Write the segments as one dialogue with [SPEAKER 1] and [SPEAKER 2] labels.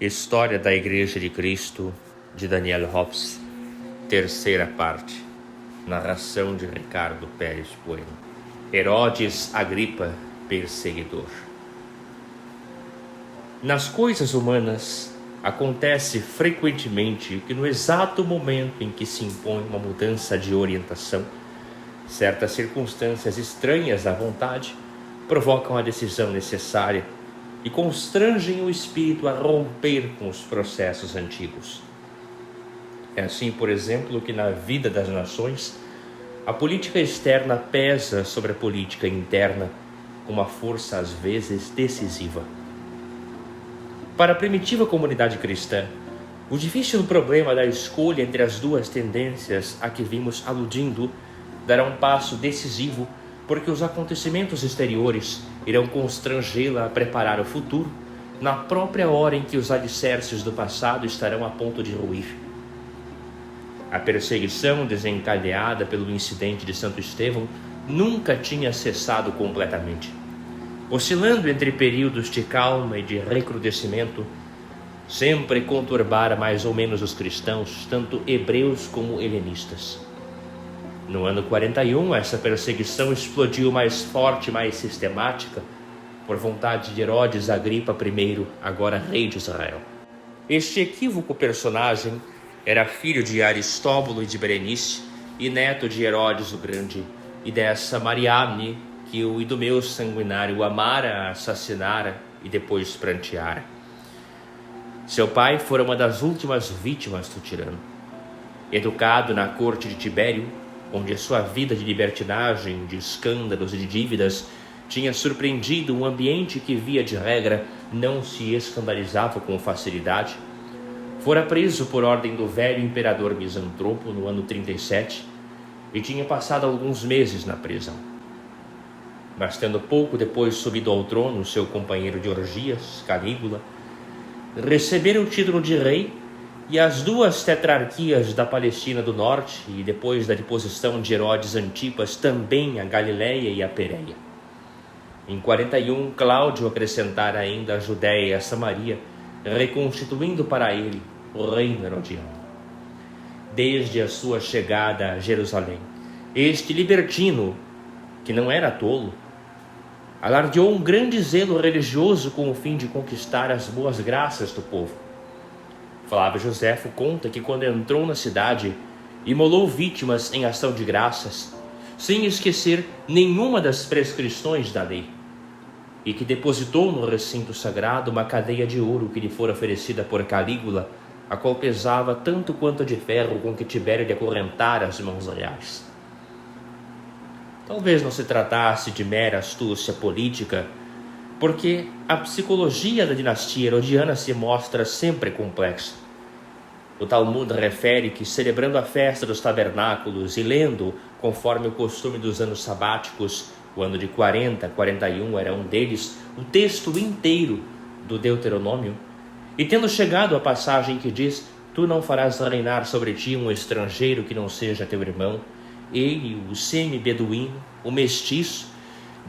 [SPEAKER 1] História da Igreja de Cristo, de Daniel Hobbes, terceira parte. Narração de Ricardo Pérez Bueno. Herodes Agripa, perseguidor. Nas coisas humanas, acontece frequentemente que no exato momento em que se impõe uma mudança de orientação, certas circunstâncias estranhas à vontade provocam a decisão necessária e constrangem o espírito a romper com os processos antigos. É assim, por exemplo, que na vida das nações, a política externa pesa sobre a política interna com uma força às vezes decisiva. Para a primitiva comunidade cristã, o difícil problema da escolha entre as duas tendências a que vimos aludindo dará um passo decisivo, porque os acontecimentos exteriores irão constrangê-la a preparar o futuro na própria hora em que os alicerces do passado estarão a ponto de ruir. A perseguição desencadeada pelo incidente de Santo Estevão nunca tinha cessado completamente. Oscilando entre períodos de calma e de recrudescimento, sempre conturbara mais ou menos os cristãos, tanto hebreus como helenistas. No ano 41, essa perseguição explodiu mais forte e mais sistemática, por vontade de Herodes Agripa I, agora rei de Israel. Este equívoco personagem era filho de Aristóbulo e de Berenice, e neto de Herodes o Grande, e dessa Mariamne, que o Idumeu sanguinário amara, assassinara e depois pranteara. Seu pai fora uma das últimas vítimas do tirano. Educado na corte de Tibério, onde a sua vida de libertinagem, de escândalos e de dívidas tinha surpreendido um ambiente que, via de regra, não se escandalizava com facilidade, fora preso por ordem do velho imperador Misantropo no ano 37 e tinha passado alguns meses na prisão. Mas tendo pouco depois subido ao trono seu companheiro de orgias, Calígula, recebera o título de rei e as duas tetrarquias da Palestina do Norte, e depois da deposição de Herodes Antipas, também a Galiléia e a Pérea. Em 41, Cláudio acrescentara ainda a Judéia e a Samaria, reconstituindo para ele o reino herodiano. Desde a sua chegada a Jerusalém, este libertino, que não era tolo, alardeou um grande zelo religioso com o fim de conquistar as boas graças do povo. Flávio Joséfo conta que quando entrou na cidade, imolou vítimas em ação de graças, sem esquecer nenhuma das prescrições da lei, e que depositou no recinto sagrado uma cadeia de ouro que lhe fora oferecida por Calígula, a qual pesava tanto quanto a de ferro com que Tibério lhe acorrentara as mãos reais. Talvez não se tratasse de mera astúcia política, porque a psicologia da dinastia herodiana se mostra sempre complexa. O Talmud refere que, celebrando a festa dos tabernáculos e lendo, conforme o costume dos anos sabáticos, o ano de 40, 41 era um deles, o texto inteiro do Deuteronômio, e tendo chegado à passagem que diz: "Tu não farás reinar sobre ti um estrangeiro que não seja teu irmão", ele, o semi-beduíno, o mestiço,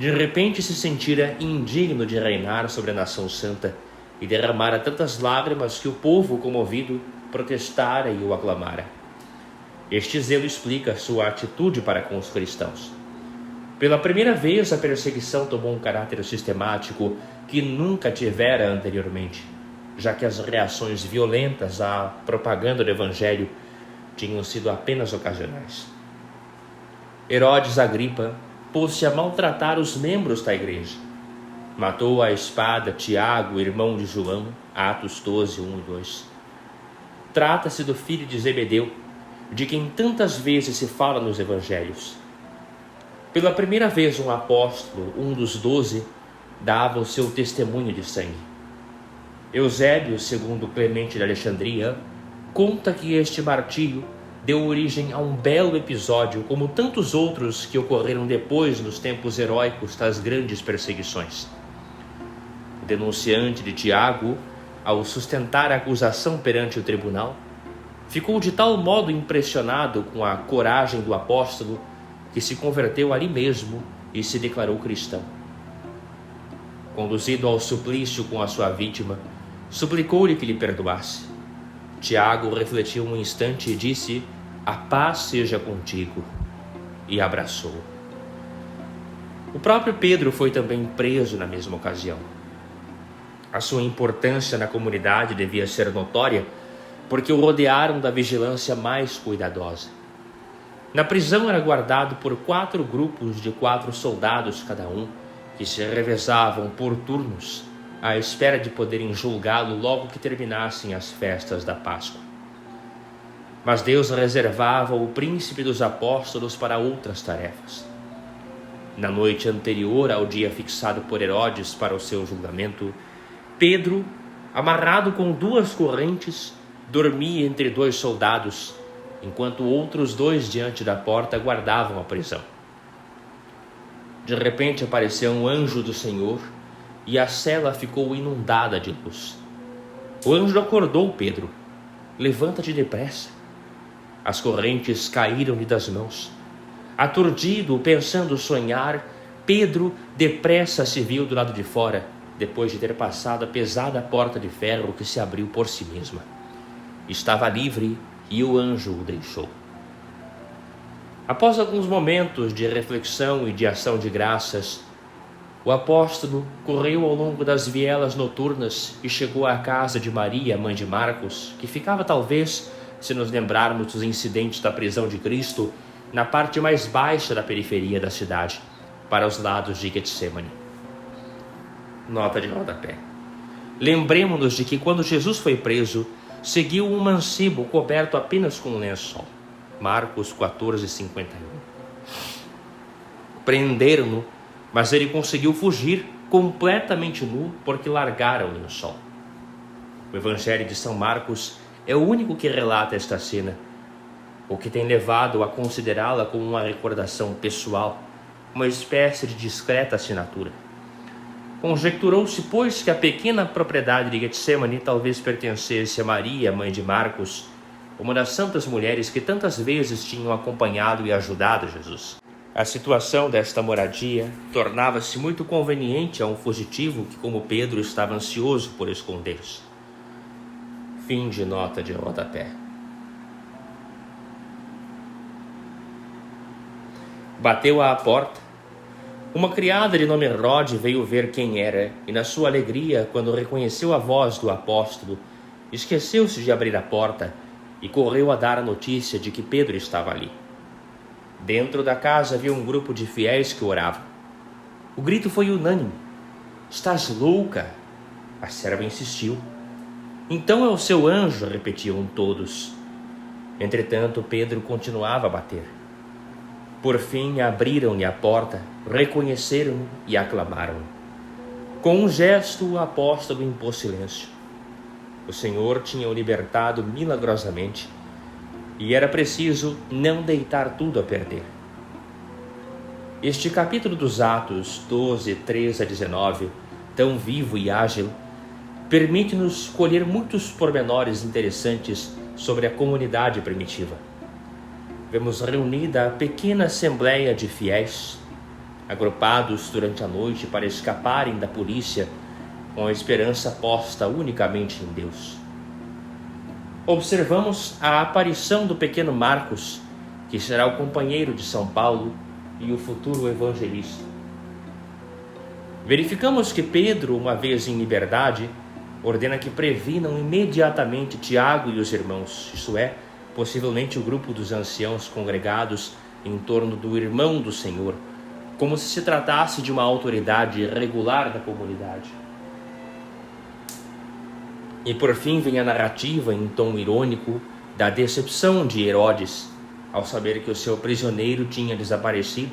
[SPEAKER 1] de repente se sentira indigno de reinar sobre a nação santa e derramara tantas lágrimas que o povo, comovido, protestara e o aclamara. Este zelo explica sua atitude para com os cristãos. Pela primeira vez, a perseguição tomou um caráter sistemático que nunca tivera anteriormente, já que as reações violentas à propaganda do Evangelho tinham sido apenas ocasionais. Herodes Agripa pôs-se a maltratar os membros da igreja. Matou à espada Tiago, irmão de João, Atos 12, 1 e 2. Trata-se do filho de Zebedeu, de quem tantas vezes se fala nos evangelhos. Pela primeira vez um apóstolo, um dos 12, dava o seu testemunho de sangue. Eusébio, segundo Clemente de Alexandria, conta que este martírio deu origem a um belo episódio, como tantos outros que ocorreram depois nos tempos heróicos das grandes perseguições. O denunciante de Tiago, ao sustentar a acusação perante o tribunal, ficou de tal modo impressionado com a coragem do apóstolo que se converteu ali mesmo e se declarou cristão. Conduzido ao suplício com a sua vítima, suplicou-lhe que lhe perdoasse. Tiago refletiu um instante e disse: "A paz seja contigo", e abraçou. O próprio Pedro foi também preso na mesma ocasião. A sua importância na comunidade devia ser notória, porque o rodearam da vigilância mais cuidadosa. Na prisão era guardado por 4 grupos de 4 soldados cada um, que se revezavam por turnos, à espera de poderem julgá-lo logo que terminassem as festas da Páscoa. Mas Deus reservava o príncipe dos apóstolos para outras tarefas. Na noite anterior ao dia fixado por Herodes para o seu julgamento, Pedro, amarrado com 2 correntes, dormia entre 2 soldados, enquanto outros 2 diante da porta guardavam a prisão. De repente apareceu um anjo do Senhor e a cela ficou inundada de luz. O anjo acordou Pedro. "Levanta-te depressa." As correntes caíram-lhe das mãos. Aturdido, pensando sonhar, Pedro depressa se viu do lado de fora, depois de ter passado a pesada porta de ferro que se abriu por si mesma. Estava livre e o anjo o deixou. Após alguns momentos de reflexão e de ação de graças, o apóstolo correu ao longo das vielas noturnas e chegou à casa de Maria, mãe de Marcos, que ficava talvez, se nos lembrarmos dos incidentes da prisão de Cristo, na parte mais baixa da periferia da cidade, para os lados de Getsemane. Nota de rodapé. Lembremos-nos de que quando Jesus foi preso, seguiu um mancebo coberto apenas com um lençol. Marcos 14:51. Prenderam-no, mas ele conseguiu fugir completamente nu porque largaram o lençol. O Evangelho de São Marcos é o único que relata esta cena, o que tem levado a considerá-la como uma recordação pessoal, uma espécie de discreta assinatura. Conjecturou-se, pois, que a pequena propriedade de Getsemane talvez pertencesse a Maria, mãe de Marcos, uma das santas mulheres que tantas vezes tinham acompanhado e ajudado Jesus. A situação desta moradia tornava-se muito conveniente a um fugitivo que, como Pedro, estava ansioso por esconder-se. Fim de nota de rodapé. Bateu à porta. Uma criada de nome Rode veio ver quem era e, na sua alegria, quando reconheceu a voz do apóstolo, esqueceu-se de abrir a porta e correu a dar a notícia de que Pedro estava ali. Dentro da casa havia um grupo de fiéis que oravam. O grito foi unânime. "Estás louca?" A serva insistiu. "Então é o seu anjo", repetiam todos. Entretanto, Pedro continuava a bater. Por fim, abriram-lhe a porta, reconheceram-no e aclamaram-no. Com um gesto, o apóstolo impôs silêncio. O Senhor tinha o libertado milagrosamente e era preciso não deitar tudo a perder. Este capítulo dos Atos 12, 13 a 19, tão vivo e ágil, permite-nos colher muitos pormenores interessantes sobre a comunidade primitiva. Vemos reunida a pequena assembleia de fiéis, agrupados durante a noite para escaparem da polícia, com a esperança posta unicamente em Deus. Observamos a aparição do pequeno Marcos, que será o companheiro de São Paulo e o futuro evangelista. Verificamos que Pedro, uma vez em liberdade, ordena que previnam imediatamente Tiago e os irmãos, isto é, possivelmente o grupo dos anciãos congregados em torno do irmão do Senhor, como se tratasse de uma autoridade regular da comunidade. E por fim vem a narrativa em tom irônico da decepção de Herodes ao saber que o seu prisioneiro tinha desaparecido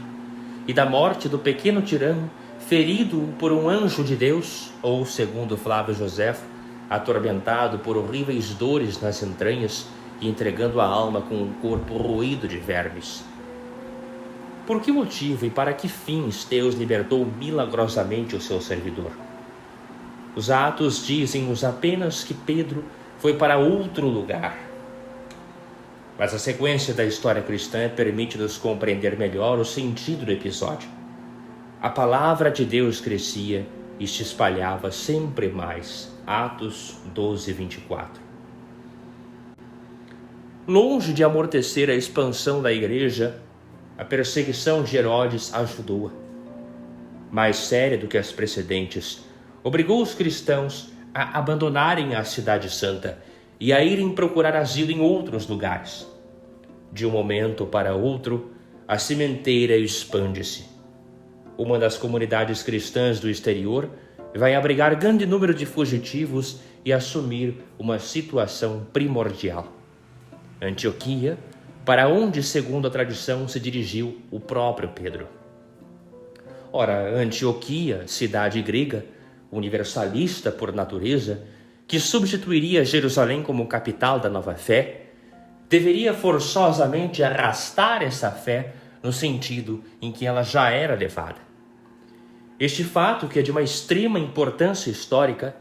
[SPEAKER 1] e da morte do pequeno tirano ferido por um anjo de Deus, ou, segundo Flávio Joséfo, atormentado por horríveis dores nas entranhas e entregando a alma com um corpo roído de vermes. Por que motivo e para que fins Deus libertou milagrosamente o seu servidor? Os Atos dizem-nos apenas que Pedro foi para outro lugar. Mas a sequência da história cristã permite-nos compreender melhor o sentido do episódio. A palavra de Deus crescia e se espalhava sempre mais Atos 12, 24. Longe de amortecer a expansão da igreja, a perseguição de Herodes ajudou-a. Mais séria do que as precedentes, obrigou os cristãos a abandonarem a cidade santa e a irem procurar asilo em outros lugares. De um momento para outro, a sementeira expande-se. Uma das comunidades cristãs do exterior vai abrigar grande número de fugitivos e assumir uma situação primordial. Antioquia, para onde, segundo a tradição, se dirigiu o próprio Pedro. Ora, Antioquia, cidade grega, universalista por natureza, que substituiria Jerusalém como capital da nova fé, deveria forçosamente arrastar essa fé no sentido em que ela já era levada. Este fato, que é de uma extrema importância histórica,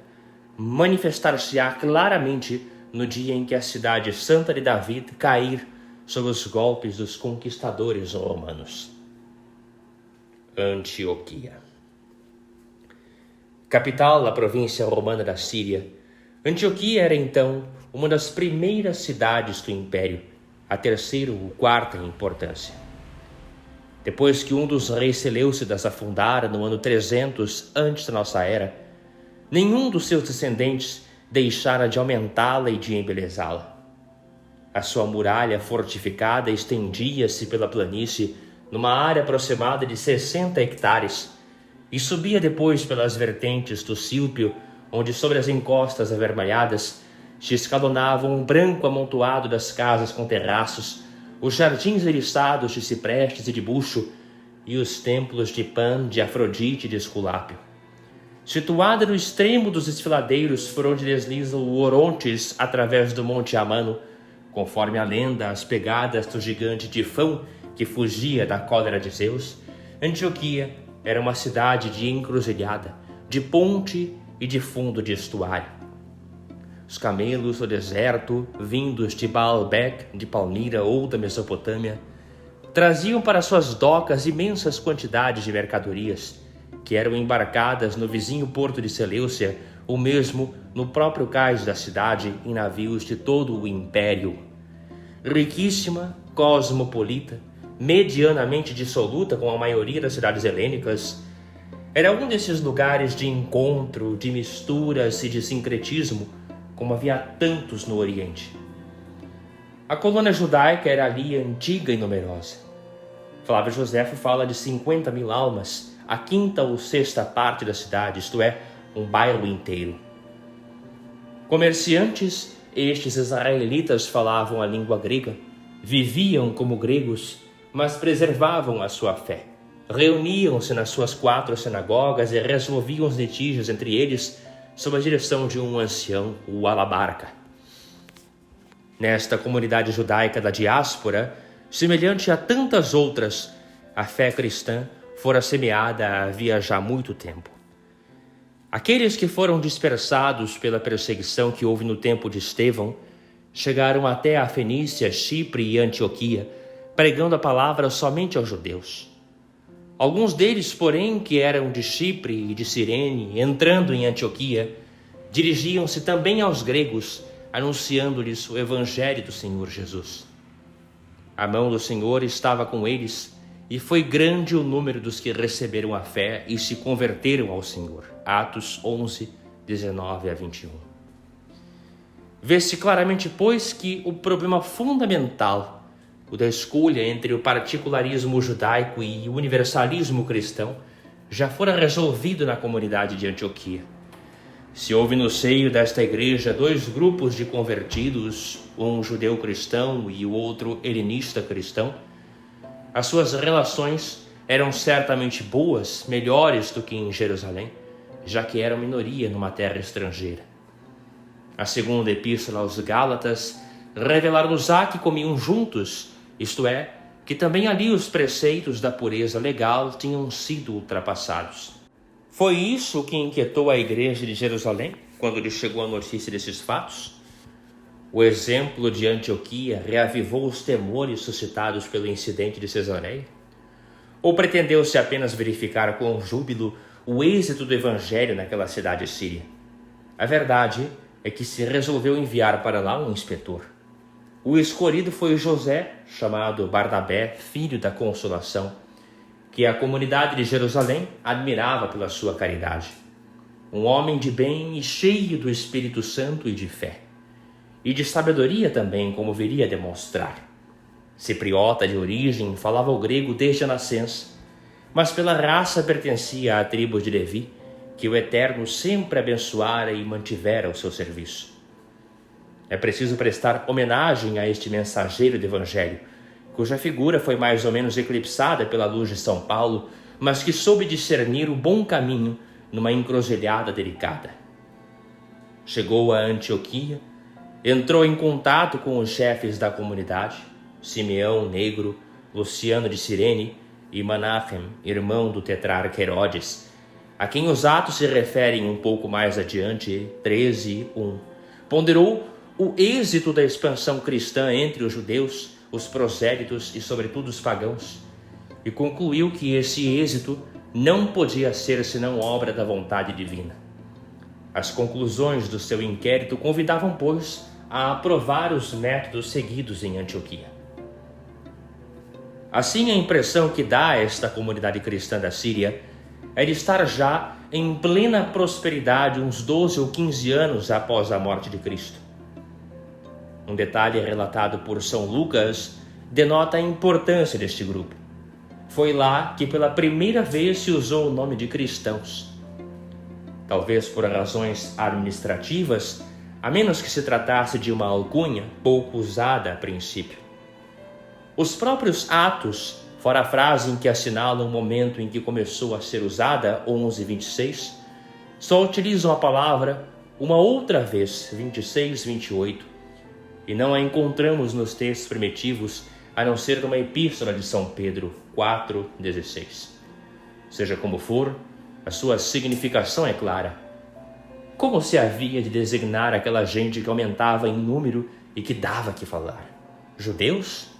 [SPEAKER 1] manifestar-se-á claramente no dia em que a cidade santa de Davi cair sob os golpes dos conquistadores romanos. Antioquia. Capital da província romana da Síria, Antioquia era então uma das primeiras cidades do Império, a terceira ou quarta em importância. Depois que um dos reis seleucidas a fundara no ano 300 antes da nossa era, nenhum dos seus descendentes deixara de aumentá-la e de embelezá-la. A sua muralha fortificada estendia-se pela planície numa área aproximada de 60 hectares e subia depois pelas vertentes do Sílpio, onde sobre as encostas avermelhadas se escalonavam um branco amontoado das casas com terraços, os jardins eriçados de ciprestes e de bucho e os templos de Pan, de Afrodite e de Esculápio. Situada no extremo dos desfiladeiros por onde desliza o Orontes através do Monte Amano, conforme a lenda, as pegadas do gigante Tifão que fugia da cólera de Zeus, Antioquia era uma cidade de encruzilhada, de ponte e de fundo de estuário. Os camelos do deserto, vindos de Baalbec, de Palmira ou da Mesopotâmia, traziam para suas docas imensas quantidades de mercadorias, que eram embarcadas no vizinho porto de Seleucia, ou mesmo no próprio cais da cidade, em navios de todo o império. Riquíssima, cosmopolita, medianamente dissoluta com a maioria das cidades helênicas, era um desses lugares de encontro, de misturas e de sincretismo, como havia tantos no Oriente. A colônia judaica era ali antiga e numerosa. Flávio Joséfo fala de 50.000 almas, a quinta ou sexta parte da cidade, isto é, um bairro inteiro. Comerciantes, estes israelitas falavam a língua grega, viviam como gregos, mas preservavam a sua fé. Reuniam-se nas suas 4 sinagogas e resolviam os litígios entre eles sob a direção de um ancião, o alabarca. Nesta comunidade judaica da diáspora, semelhante a tantas outras, a fé cristã fora semeada havia já muito tempo. Aqueles que foram dispersados pela perseguição que houve no tempo de Estevão chegaram até a Fenícia, Chipre e Antioquia, pregando a palavra somente aos judeus. Alguns deles, porém, que eram de Chipre e de Cirene, entrando em Antioquia, dirigiam-se também aos gregos, anunciando-lhes o evangelho do Senhor Jesus. A mão do Senhor estava com eles, e foi grande o número dos que receberam a fé e se converteram ao Senhor. Atos 11, 19 a 21. Vê-se claramente, pois, que o problema fundamental, o da escolha entre o particularismo judaico e o universalismo cristão, já fora resolvido na comunidade de Antioquia. Se houve no seio desta igreja 2 grupos de convertidos, um judeu cristão e o outro helenista cristão, as suas relações eram certamente boas, melhores do que em Jerusalém, já que eram minoria numa terra estrangeira. A segunda epístola aos Gálatas revela-nos-á que comiam juntos, isto é, que também ali os preceitos da pureza legal tinham sido ultrapassados. Foi isso que inquietou a igreja de Jerusalém quando lhe chegou a notícia desses fatos? O exemplo de Antioquia reavivou os temores suscitados pelo incidente de Cesareia? Ou pretendeu-se apenas verificar com júbilo o êxito do evangelho naquela cidade síria? A verdade é que se resolveu enviar para lá um inspetor. O escolhido foi José, chamado Barnabé, filho da Consolação, que a comunidade de Jerusalém admirava pela sua caridade. Um homem de bem e cheio do Espírito Santo e de fé. E de sabedoria também, como viria a demonstrar. Cipriota de origem, falava o grego desde a nascença, mas pela raça pertencia à tribo de Levi, que o Eterno sempre abençoara e mantivera ao seu serviço. É preciso prestar homenagem a este mensageiro do Evangelho, cuja figura foi mais ou menos eclipsada pela luz de São Paulo, mas que soube discernir o bom caminho numa encruzilhada delicada. Chegou a Antioquia, entrou em contato com os chefes da comunidade, Simeão Negro, Luciano de Cirene e Menachem, irmão do tetrarca Herodes, a quem os atos se referem um pouco mais adiante, 13:1. Ponderou o êxito da expansão cristã entre os judeus, os prosélitos e sobretudo os pagãos, e concluiu que esse êxito não podia ser senão obra da vontade divina. As conclusões do seu inquérito convidavam, pois, a aprovar os métodos seguidos em Antioquia. Assim, a impressão que dá a esta comunidade cristã da Síria é de estar já em plena prosperidade uns 12 ou 15 anos após a morte de Cristo. Um detalhe relatado por São Lucas denota a importância deste grupo. Foi lá que pela primeira vez se usou o nome de cristãos. Talvez por razões administrativas, a menos que se tratasse de uma alcunha pouco usada a princípio. Os próprios Atos, fora a frase em que assinala o momento em que começou a ser usada, 11:26, só utilizam a palavra uma outra vez, 26:28, e não a encontramos nos textos primitivos, a não ser numa epístola de São Pedro, 4:16. Seja como for, a sua significação é clara. Como se havia de designar aquela gente que aumentava em número e que dava que falar? Judeus?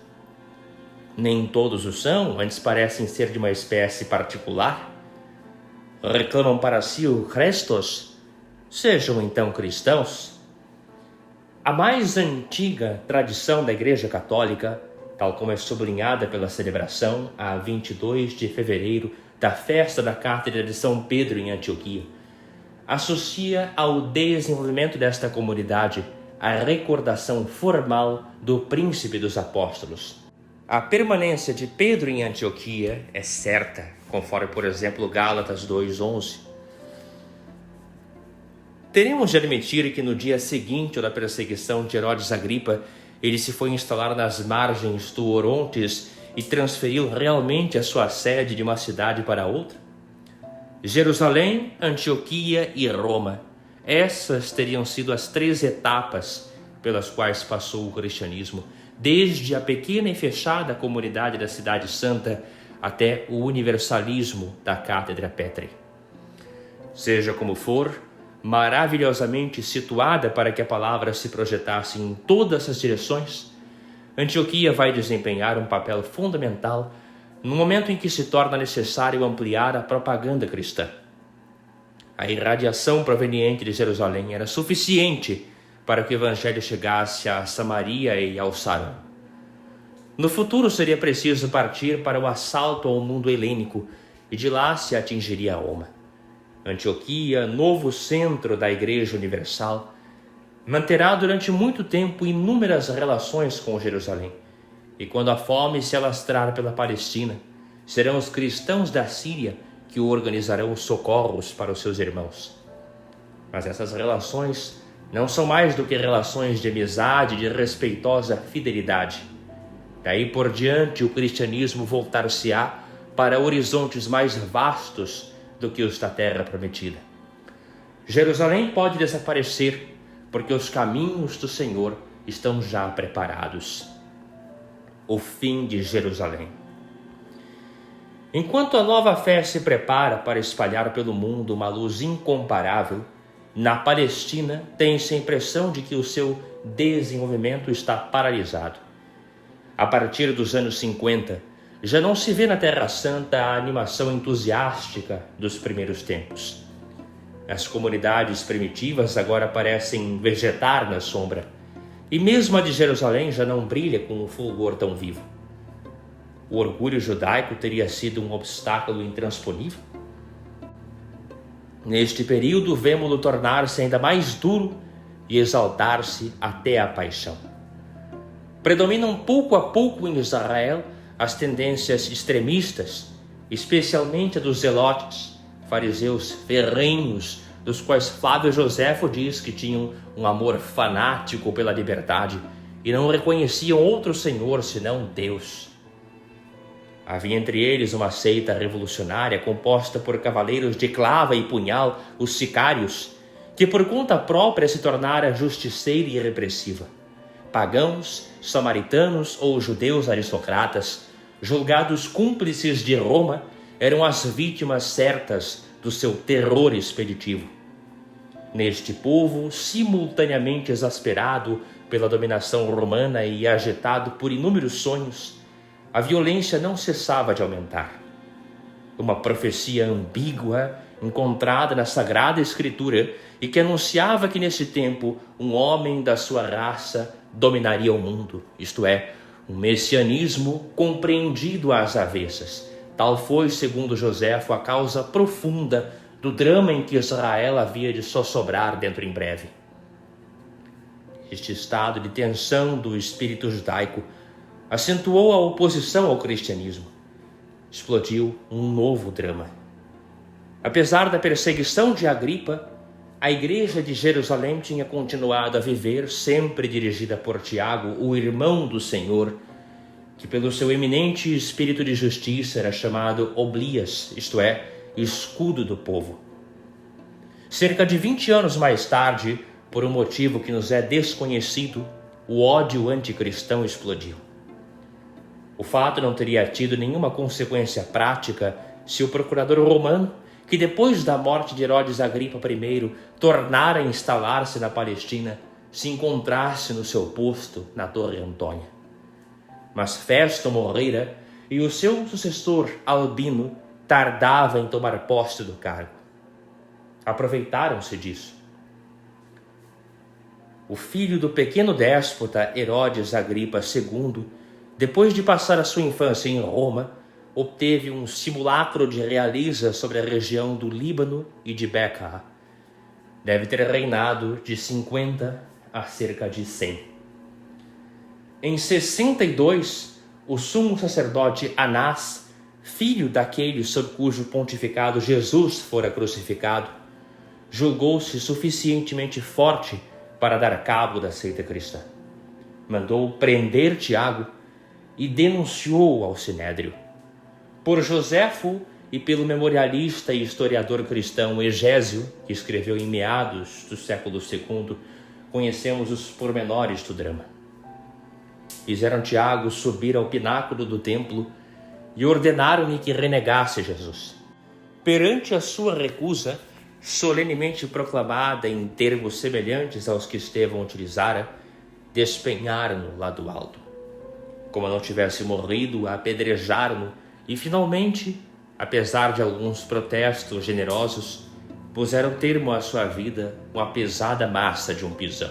[SPEAKER 1] Nem todos o são, antes parecem ser de uma espécie particular. Reclamam para si o Christos? Sejam então cristãos. A mais antiga tradição da Igreja Católica, tal como é sublinhada pela celebração, a 22 de fevereiro, da festa da Cátedra de São Pedro em Antioquia, associa ao desenvolvimento desta comunidade a recordação formal do príncipe dos apóstolos. A permanência de Pedro em Antioquia é certa, conforme, por exemplo, Gálatas 2:11. Teremos de admitir que no dia seguinte da perseguição de Herodes Agripa, ele se foi instalar nas margens do Orontes e transferiu realmente a sua sede de uma cidade para outra? Jerusalém, Antioquia e Roma. Essas teriam sido as 3 etapas pelas quais passou o cristianismo, desde a pequena e fechada comunidade da Cidade Santa até o universalismo da Cátedra Pétrea. Seja como for, maravilhosamente situada para que a palavra se projetasse em todas as direções, Antioquia vai desempenhar um papel fundamental no momento em que se torna necessário ampliar a propaganda cristã. A irradiação proveniente de Jerusalém era suficiente para que o evangelho chegasse a Samaria e ao Sarão. No futuro seria preciso partir para o assalto ao mundo helênico e de lá se atingiria Roma. Antioquia, novo centro da Igreja Universal, manterá durante muito tempo inúmeras relações com Jerusalém. E quando a fome se alastrar pela Palestina, serão os cristãos da Síria que organizarão os socorros para os seus irmãos. Mas essas relações não são mais do que relações de amizade e de respeitosa fidelidade. Daí por diante o cristianismo voltar-se-á para horizontes mais vastos do que os da terra prometida. Jerusalém pode desaparecer, porque os caminhos do Senhor estão já preparados. O fim de Jerusalém. Enquanto a nova fé se prepara para espalhar pelo mundo uma luz incomparável, na Palestina tem-se a impressão de que o seu desenvolvimento está paralisado. A partir dos anos 50, já não se vê na Terra Santa a animação entusiástica dos primeiros tempos. As comunidades primitivas agora parecem vegetar na sombra, e mesmo a de Jerusalém já não brilha com um fulgor tão vivo. O orgulho judaico teria sido um obstáculo intransponível? Neste período, vemo-lo tornar-se ainda mais duro e exaltar-se até a paixão. Predominam pouco a pouco em Israel as tendências extremistas, especialmente a dos zelotes, fariseus ferrenhos, dos quais Flávio Joséfo diz que tinham um amor fanático pela liberdade e não reconheciam outro senhor senão Deus. Havia entre eles uma seita revolucionária composta por cavaleiros de clava e punhal, os sicários, que por conta própria se tornara justiceira e repressiva. Pagãos, samaritanos ou judeus aristocratas, julgados cúmplices de Roma, eram as vítimas certas do seu terror expeditivo. Neste povo, simultaneamente exasperado pela dominação romana e agitado por inúmeros sonhos, a violência não cessava de aumentar. Uma profecia ambígua encontrada na Sagrada Escritura e que anunciava que nesse tempo um homem da sua raça dominaria o mundo, isto é, um messianismo compreendido às avessas. Tal foi, segundo Joséfo, a causa profunda do drama em que Israel havia de sossobrar dentro em breve. Este estado de tensão do espírito judaico acentuou a oposição ao cristianismo. Explodiu um novo drama. Apesar da perseguição de Agripa, a igreja de Jerusalém tinha continuado a viver, sempre dirigida por Tiago, o irmão do Senhor, que pelo seu eminente espírito de justiça era chamado Oblias, isto é, escudo do povo. Cerca de 20 anos mais tarde, por um motivo que nos é desconhecido, o ódio anticristão explodiu. O fato não teria tido nenhuma consequência prática se o procurador romano, que depois da morte de Herodes Agripa I tornara a instalar-se na Palestina, se encontrasse no seu posto na Torre Antônia. Mas Festo morrera e o seu sucessor, Albino, tardava em tomar posse do cargo. Aproveitaram-se disso. O filho do pequeno déspota Herodes Agripa II, depois de passar a sua infância em Roma, obteve um simulacro de realiza sobre a região do Líbano e de Beca. Deve ter reinado de 50 a cerca de 100. Em 62, o sumo sacerdote Anás, filho daquele sob cujo pontificado Jesus fora crucificado, julgou-se suficientemente forte para dar cabo da seita cristã. Mandou prender Tiago e denunciou ao Sinédrio. Por Joséfo e pelo memorialista e historiador cristão Egésio, que escreveu em meados do século II, conhecemos os pormenores do drama. Fizeram Tiago subir ao pináculo do templo e ordenaram-lhe que renegasse Jesus. Perante a sua recusa, solenemente proclamada em termos semelhantes aos que Estevão utilizara, despenharam-no lá do alto. Como não tivesse morrido, apedrejaram-no e, finalmente, apesar de alguns protestos generosos, puseram termo à sua vida com a pesada massa de um pisão.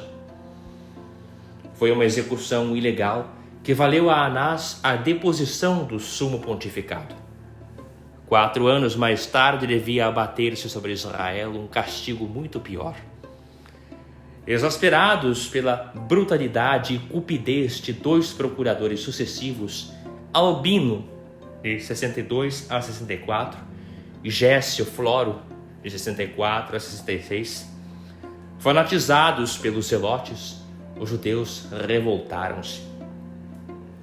[SPEAKER 1] Foi uma execução ilegal que valeu a Anás a deposição do sumo pontificado. 4 anos mais tarde devia abater-se sobre Israel um castigo muito pior. Exasperados pela brutalidade e cupidez de 2 procuradores sucessivos, Albino, de 62 a 64, e Gécio Floro, de 64 a 66, fanatizados pelos zelotes, os judeus revoltaram-se.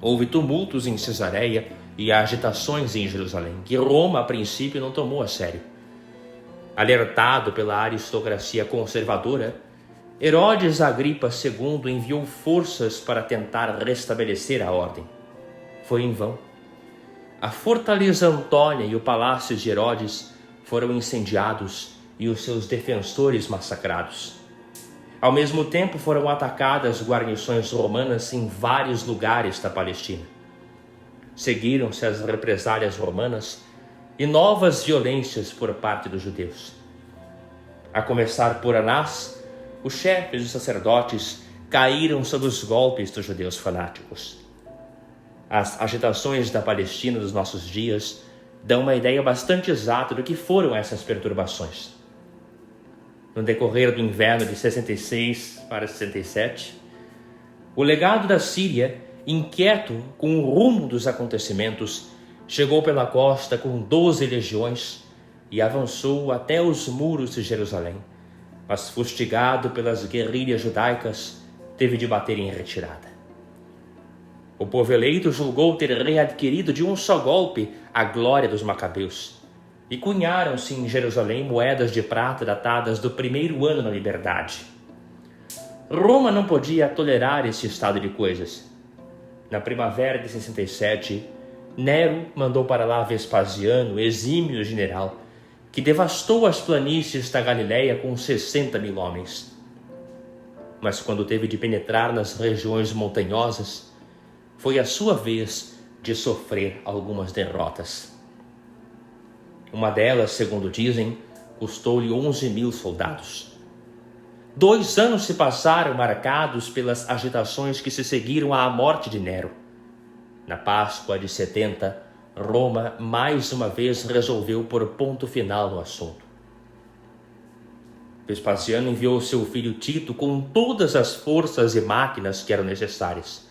[SPEAKER 1] Houve tumultos em Cesareia e agitações em Jerusalém, que Roma, a princípio, não tomou a sério. Alertado pela aristocracia conservadora, Herodes Agripa II enviou forças para tentar restabelecer a ordem. Foi em vão. A fortaleza Antônia e o palácio de Herodes foram incendiados e os seus defensores massacrados. Ao mesmo tempo foram atacadas guarnições romanas em vários lugares da Palestina. Seguiram-se as represálias romanas e novas violências por parte dos judeus. A começar por Anás, os chefes dos sacerdotes caíram sob os golpes dos judeus fanáticos. As agitações da Palestina dos nossos dias dão uma ideia bastante exata do que foram essas perturbações. No decorrer do inverno de 66 para 67, o legado da Síria, inquieto com o rumo dos acontecimentos, chegou pela costa com 12 legiões e avançou até os muros de Jerusalém, mas fustigado pelas guerrilhas judaicas, teve de bater em retirada. O povo eleito julgou ter readquirido de um só golpe a glória dos macabeus, e cunharam-se em Jerusalém moedas de prata datadas do primeiro ano na liberdade. Roma não podia tolerar esse estado de coisas. Na primavera de 67, Nero mandou para lá Vespasiano, exímio general, que devastou as planícies da Galileia com 60.000 homens. Mas quando teve de penetrar nas regiões montanhosas, foi a sua vez de sofrer algumas derrotas. Uma delas, segundo dizem, custou-lhe 11.000 soldados. 2 anos se passaram marcados pelas agitações que se seguiram à morte de Nero. Na Páscoa de 70, Roma mais uma vez resolveu pôr ponto final no assunto. Vespasiano enviou seu filho Tito com todas as forças e máquinas que eram necessárias.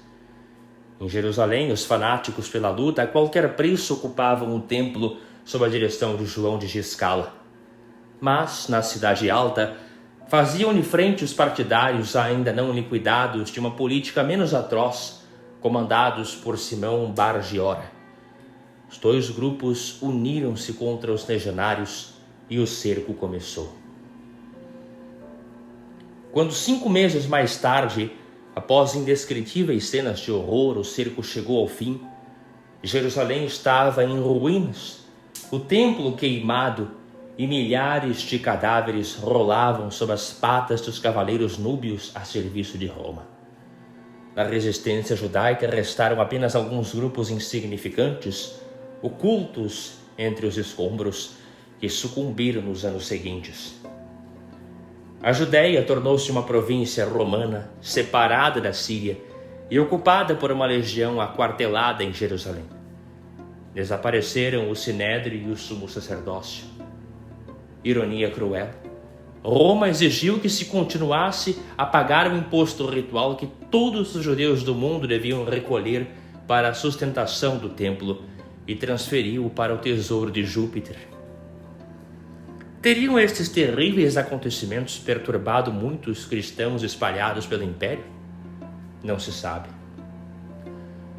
[SPEAKER 1] Em Jerusalém, os fanáticos pela luta a qualquer preço ocupavam o templo sob a direção de João de Giscala. Mas, na cidade alta, faziam-lhe frente os partidários ainda não liquidados de uma política menos atroz, comandados por Simão Bar-Giora. Os 2 grupos uniram-se contra os legionários e o cerco começou. Quando 5 meses mais tarde, após indescritíveis cenas de horror, o cerco chegou ao fim, Jerusalém estava em ruínas, o templo queimado e milhares de cadáveres rolavam sob as patas dos cavaleiros núbios a serviço de Roma. Na resistência judaica restaram apenas alguns grupos insignificantes, ocultos entre os escombros, que sucumbiram nos anos seguintes. A Judéia tornou-se uma província romana, separada da Síria e ocupada por uma legião aquartelada em Jerusalém. Desapareceram o Sinédrio e o sumo sacerdócio. Ironia cruel. Roma exigiu que se continuasse a pagar o imposto ritual que todos os judeus do mundo deviam recolher para a sustentação do templo e transferiu-o para o tesouro de Júpiter. Teriam estes terríveis acontecimentos perturbado muitos cristãos espalhados pelo império? Não se sabe.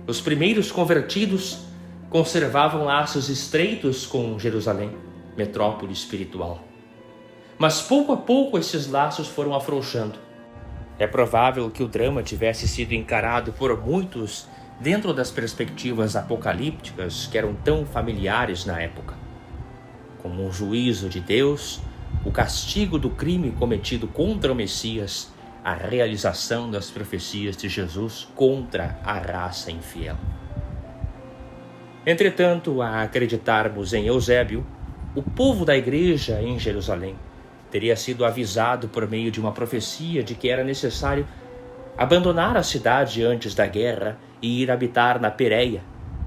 [SPEAKER 1] Os primeiros convertidos conservavam laços estreitos com Jerusalém, metrópole espiritual. Mas pouco a pouco esses laços foram afrouxando. É provável que o drama tivesse sido encarado por muitos dentro das perspectivas apocalípticas que eram tão familiares na época, como um juízo de Deus, o castigo do crime cometido contra o Messias, a realização das profecias de Jesus contra a raça infiel. Entretanto, a acreditarmos em Eusébio, o povo da igreja em Jerusalém teria sido avisado por meio de uma profecia de que era necessário abandonar a cidade antes da guerra e ir habitar na Pérea,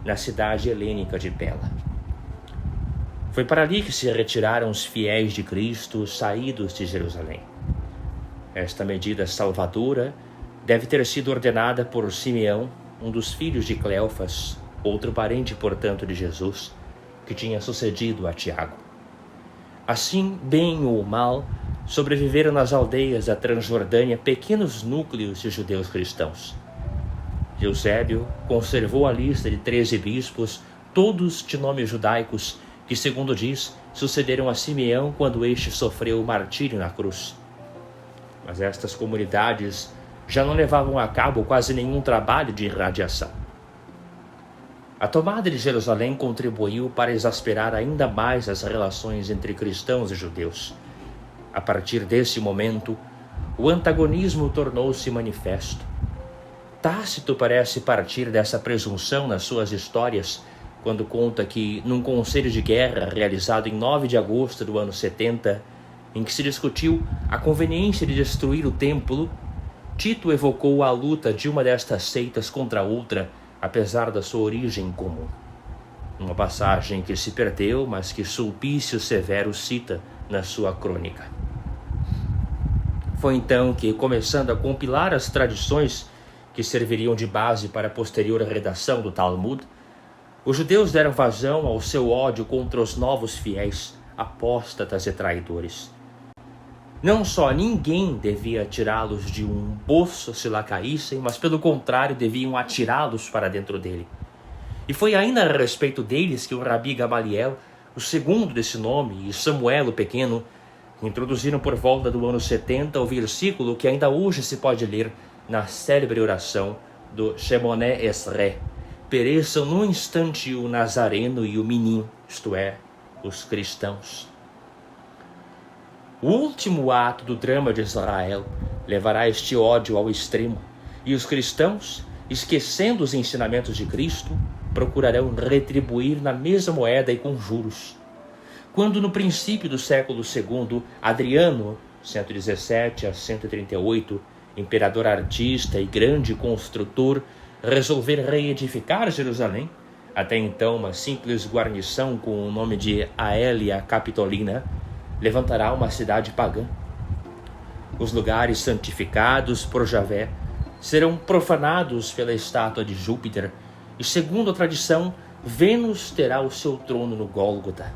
[SPEAKER 1] na cidade helênica de Pela. Foi para ali que se retiraram os fiéis de Cristo saídos de Jerusalém. Esta medida salvadora deve ter sido ordenada por Simeão, um dos filhos de Cleofas, outro parente, portanto, de Jesus, que tinha sucedido a Tiago. Assim, bem ou mal, sobreviveram nas aldeias da Transjordânia pequenos núcleos de judeus cristãos. Eusébio conservou a lista de 13 bispos, todos de nomes judaicos, que, segundo diz, sucederam a Simeão quando este sofreu o martírio na cruz. Mas estas comunidades já não levavam a cabo quase nenhum trabalho de irradiação. A tomada de Jerusalém contribuiu para exasperar ainda mais as relações entre cristãos e judeus. A partir desse momento, o antagonismo tornou-se manifesto. Tácito parece partir dessa presunção nas suas histórias, quando conta que, num conselho de guerra realizado em 9 de agosto do ano 70, em que se discutiu a conveniência de destruir o templo, Tito evocou a luta de uma destas seitas contra a outra, apesar da sua origem comum. Uma passagem que se perdeu, mas que Sulpício Severo cita na sua crônica. Foi então que, começando a compilar as tradições que serviriam de base para a posterior redação do Talmud, os judeus deram vazão ao seu ódio contra os novos fiéis, apóstatas e traidores. Não só ninguém devia tirá-los de um poço se lá caíssem, mas pelo contrário deviam atirá-los para dentro dele. E foi ainda a respeito deles que o Rabi Gamaliel, o segundo desse nome, e Samuel o Pequeno, introduziram por volta do ano 70 o versículo que ainda hoje se pode ler na célebre oração do Shemoneh Esrei: pereçam num instante o Nazareno e o Minim, isto é, os cristãos. O último ato do drama de Israel levará este ódio ao extremo, e os cristãos, esquecendo os ensinamentos de Cristo, procurarão retribuir na mesma moeda e com juros. Quando no princípio do século II, Adriano, 117 a 138, imperador artista e grande construtor, resolver reedificar Jerusalém, até então uma simples guarnição com o nome de Aelia Capitolina, levantará uma cidade pagã. Os lugares santificados por Javé serão profanados pela estátua de Júpiter, e segundo a tradição, Vênus terá o seu trono no Gólgota.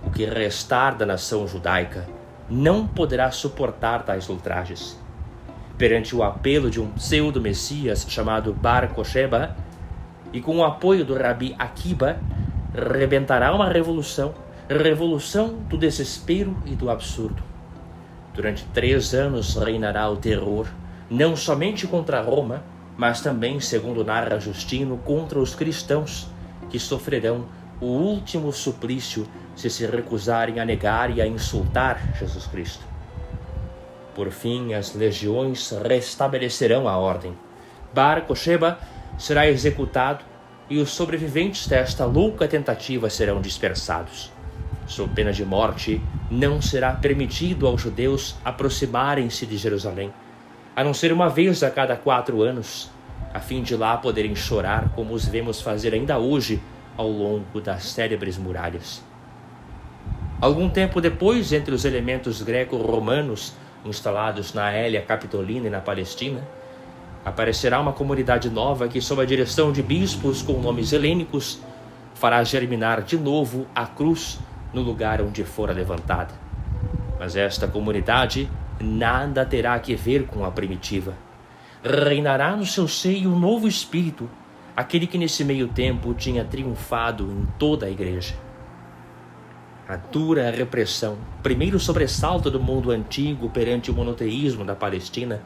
[SPEAKER 1] O que restar da nação judaica não poderá suportar tais ultrajes. Perante o apelo de um pseudo-messias chamado Bar Kokhba, e com o apoio do Rabi Akiba, rebentará uma revolução do desespero e do absurdo. Durante 3 anos reinará o terror, não somente contra Roma, mas também, segundo narra Justino, contra os cristãos, que sofrerão o último suplício se recusarem a negar e a insultar Jesus Cristo. Por fim, as legiões restabelecerão a ordem. Bar Kokhba será executado e os sobreviventes desta louca tentativa serão dispersados. Sob pena de morte, não será permitido aos judeus aproximarem-se de Jerusalém, a não ser uma vez a cada 4 anos, a fim de lá poderem chorar como os vemos fazer ainda hoje ao longo das célebres muralhas. Algum tempo depois, entre os elementos greco-romanos instalados na Aelia Capitolina e na Palestina, aparecerá uma comunidade nova que, sob a direção de bispos com nomes helênicos, fará germinar de novo a cruz no lugar onde fora levantada. Mas esta comunidade nada terá a ver com a primitiva. Reinará no seu seio um novo espírito, aquele que nesse meio tempo tinha triunfado em toda a igreja. A dura repressão, primeiro sobressalto do mundo antigo perante o monoteísmo da Palestina,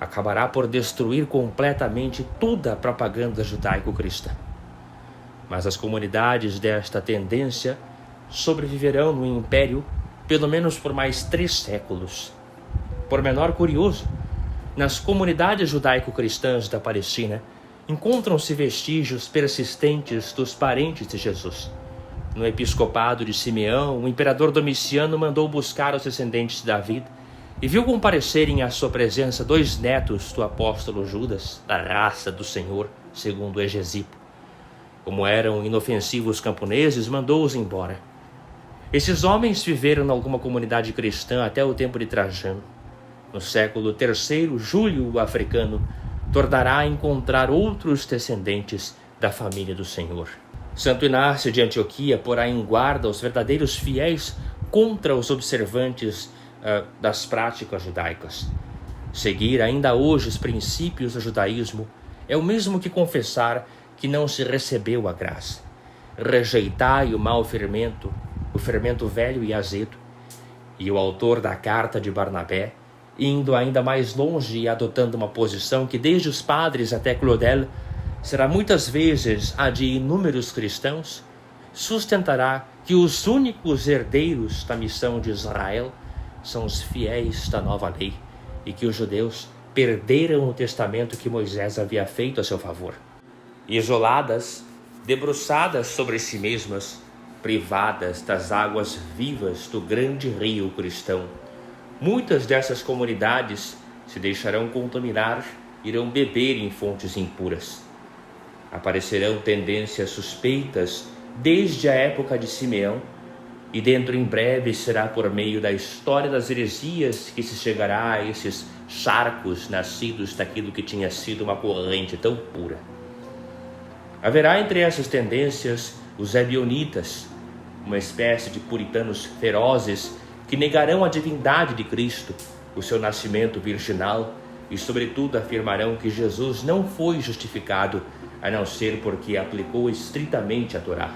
[SPEAKER 1] acabará por destruir completamente toda a propaganda judaico-cristã. Mas as comunidades desta tendência sobreviverão no Império pelo menos por mais 3 séculos. Por menor curioso, nas comunidades judaico-cristãs da Palestina encontram-se vestígios persistentes dos parentes de Jesus. No episcopado de Simeão, o imperador Domiciano mandou buscar os descendentes de David e viu comparecerem à sua presença 2 netos do apóstolo Judas, da raça do Senhor, segundo Egesipo. Como eram inofensivos camponeses, mandou-os embora. Esses homens viveram em alguma comunidade cristã até o tempo de Trajano. No século III, Júlio o Africano tornará a encontrar outros descendentes da família do Senhor. Santo Inácio de Antioquia porá em guarda os verdadeiros fiéis contra os observantes das práticas judaicas. Seguir ainda hoje os princípios do judaísmo é o mesmo que confessar que não se recebeu a graça. Rejeitai o mau fermento, o fermento velho e azedo. E o autor da carta de Barnabé, indo ainda mais longe e adotando uma posição que desde os padres até Claudel será muitas vezes a de inúmeros cristãos, sustentará que os únicos herdeiros da missão de Israel são os fiéis da nova lei e que os judeus perderam o testamento que Moisés havia feito a seu favor. Isoladas, debruçadas sobre si mesmas, privadas das águas vivas do grande rio cristão. Muitas dessas comunidades se deixarão contaminar, irão beber em fontes impuras. Aparecerão tendências suspeitas desde a época de Simeão, e dentro em breve será por meio da história das heresias que se chegará a esses charcos nascidos daquilo que tinha sido uma corrente tão pura. Haverá entre essas tendências os ebionitas, uma espécie de puritanos ferozes que negarão a divindade de Cristo, o seu nascimento virginal, e sobretudo afirmarão que Jesus não foi justificado a não ser porque aplicou estritamente a Torá.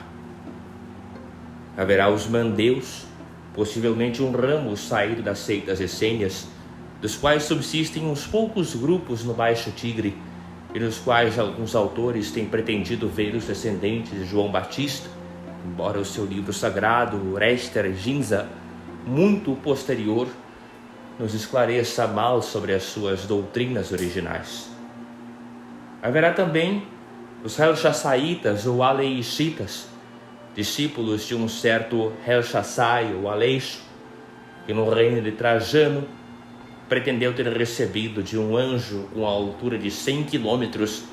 [SPEAKER 1] Haverá os mandeus, possivelmente um ramo saído das seitas essênias, dos quais subsistem uns poucos grupos no Baixo Tigre, e nos quais alguns autores têm pretendido ver os descendentes de João Batista, embora o seu livro sagrado, Orester Ginza, muito posterior, nos esclareça mal sobre as suas doutrinas originais. Haverá também os Helchassaitas ou Aleishitas, discípulos de um certo Helchassai ou Aleixo, que no reino de Trajano pretendeu ter recebido de um anjo com a altura de 100 quilômetros